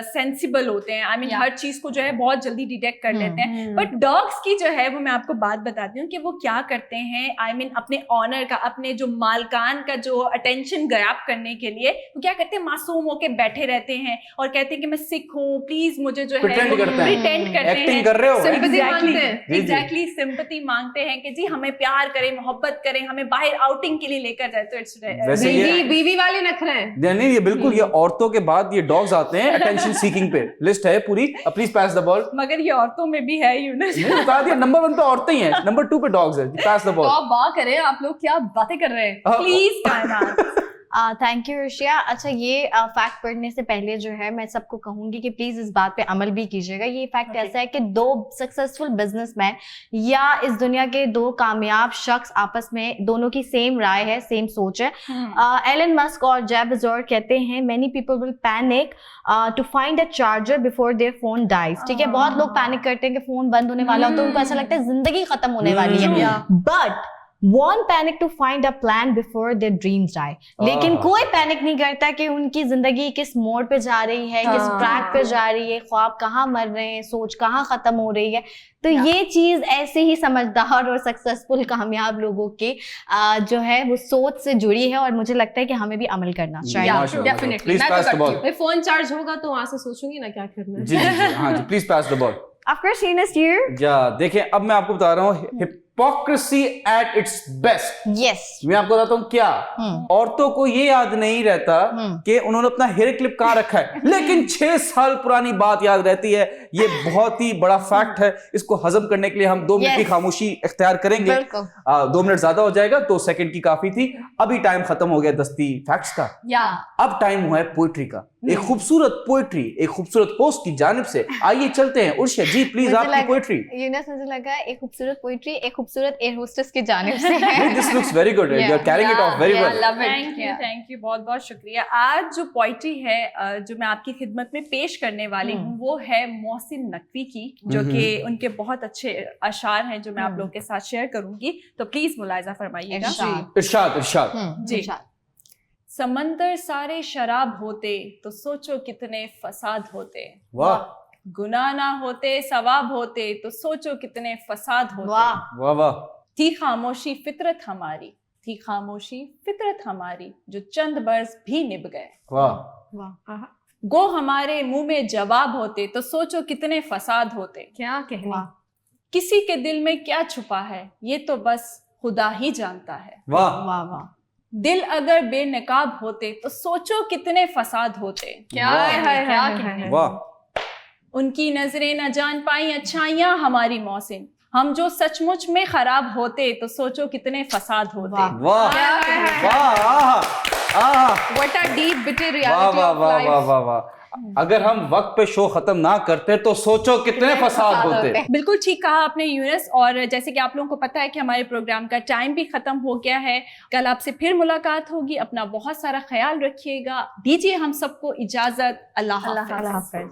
सेंसिबल होते हैं। आई मीन हर चीज को जो है बहुत जल्दी डिटेक्ट कर लेते हैं। बट डॉग्स की जो है वो मैं आपको बात बताती हूँ कि वो क्या करते हैं। आई मीन अपने ऑनर का, अपने जो मालकान का जो अटेंशन ग्रैब करने के लिए वो क्या करते हैं, मासूम होके बैठे रहते हैं और कहते हैं कि मैं सिक हूँ, प्लीज मुझे जो है प्रिटेंड करते हैं, एक्टिंग कर रहे हो। एग्जैक्टली सिंपैथी मांगते हैं कि जी हमें प्यार करें, मोहब्बत करें, हमें बाहर आउटिंग के लिए लेकर जाए। तो इट्स वैसे बीवी वाले नखरे हैं। नहीं, ये बिल्कुल ये औरतों के बाद ये डॉग्स आते हैं अटेंशन सीकिंग पे। लिस्ट है पूरी। Please pass the ball. मगर ये औरतों में भी है यूनिस। बता दिया, नंबर 1 पे औरतें ही हैं, नंबर 2 पे डॉग्स है। पास द बॉल। आप बात करें, आप लोग क्या बातें कर रहे हैं? Please Kainat. Thank you Arshia. अच्छा, ये फैक्ट पढ़ने से पहले जो है मैं सबको कहूंगी कि प्लीज इस बात पे अमल भी कीजिएगा। ये फैक्ट ऐसा है कि 2 सक्सेसफुल बिजनेसमैन या इस दुनिया के 2 कामयाब शख्स आपस में दोनों की सेम राय है, सेम सोच है। एलन मस्क और जेफ बेजोस कहते हैं many people will panic to find a charger before their phone dies. ठीक है, बहुत लोग पैनिक करते हैं कि फोन बंद होने वाला हो तो उनको ऐसा लगता है जिंदगी खत्म होने वाली है। But One panic to find a plan before their dreams die. लेकिन कोई पैनिक नहीं करता कि उनकी जिंदगी किस मोड़ पे जा रही है, किस ट्रैक पे जा रही है, ख्वाब कहाँ मर रहे हैं, सोच कहाँ खत्म हो रही है। तो ये चीज ऐसे ही समझदार और सक्सेसफुल कामयाब लोगों के जो है वो सोच से जुड़ी है, और मुझे लगता है कि हमें भी अमल करना चाहिए। डेफिनेटली मैं तो करती हूँ। फोन चार्ज होगा तो वहां से सोचूंगी ना क्या करना है। जी जी, हाँ जी, please pass the ball. Of course, Sheena's here. या देखिए, अब मैं आपको बता रहा हूँ hypocrisy at its best. Yes. मैं आपको बताता हूँ क्या। औरतों को ये याद नहीं रहता कि उन्होंने अपना हेयर क्लिप कहाँ रखा है, लेकिन 6 साल पुरानी बात याद रहती है। ये बहुत ही बड़ा फैक्ट है। इसको हजम करने के लिए हम 2 मिनट की खामोशी इख्तियार करेंगे। 2 मिनट ज्यादा हो जाएगा, 2 सेकंड की काफी थी। अभी टाइम खत्म हो गया दस्ती फैक्ट्स का। अब टाइम हुआ है पोएट्री का। एक खूबसूरत पोएट्री एक खूबसूरत होस्ट की जानिब से। आइए चलते हैं। उर्शिया जी, प्लीज आपकी पोएट्री। यूनस, मुझे लगा एक खूबसूरत पोएट्री एक खूबसूरत एयर होस्टेस की जानिब से है। This looks very good. You are carrying it off very Yeah, well. love it. Thank you, बहुत बहुत शुक्रिया। आज जो पोइट्री है जो मैं आपकी खिदमत में पेश करने वाली हूँ वो है मोहसिन नकवी की, जो कि उनके बहुत अच्छे अशार हैं जो मैं आप लोगों के साथ शेयर करूंगी, तो प्लीज मुलाहिजा फरमाइएगा। इरशाद इरशाद। जी। समंदर सारे शराब होते तो सोचो कितने फसाद होते, वाह गुनाह ना होते सवाब होते तो सोचो कितने फसाद होते। वाह वाह। थी खामोशी फितरत हमारी, थी खामोशी फितरत हमारी, जो चंद बरस भी निभ गए। वाह गो हमारे मुंह में जवाब होते तो सोचो कितने फसाद होते। क्या कहना। किसी के दिल में क्या छुपा है ये तो बस खुदा ही जानता है। वाह वाह वाह। दिल अगर बेनकाब होते तो सोचो कितने फसाद होते। क्या कहने। वाह। उनकी नजरें न जान पाई अच्छाइयां हमारी मोहसिन, हम जो सचमुच में खराब होते तो सोचो कितने फसाद होते। वाह वाह। What a deep bitter वाह reality वाह of वाह life. वाह वाह वाह। अगर हम वक्त पे शो खत्म ना करते तो सोचो कितने फसाद होते। बिल्कुल ठीक कहा आपने यूनुस, और जैसे कि आप लोगों को पता है कि हमारे प्रोग्राम का टाइम भी खत्म हो गया है। कल आपसे फिर मुलाकात होगी, अपना बहुत सारा ख्याल रखिएगा, दीजिए हम सबको इजाजत। अल्लाह हाफ़िज़।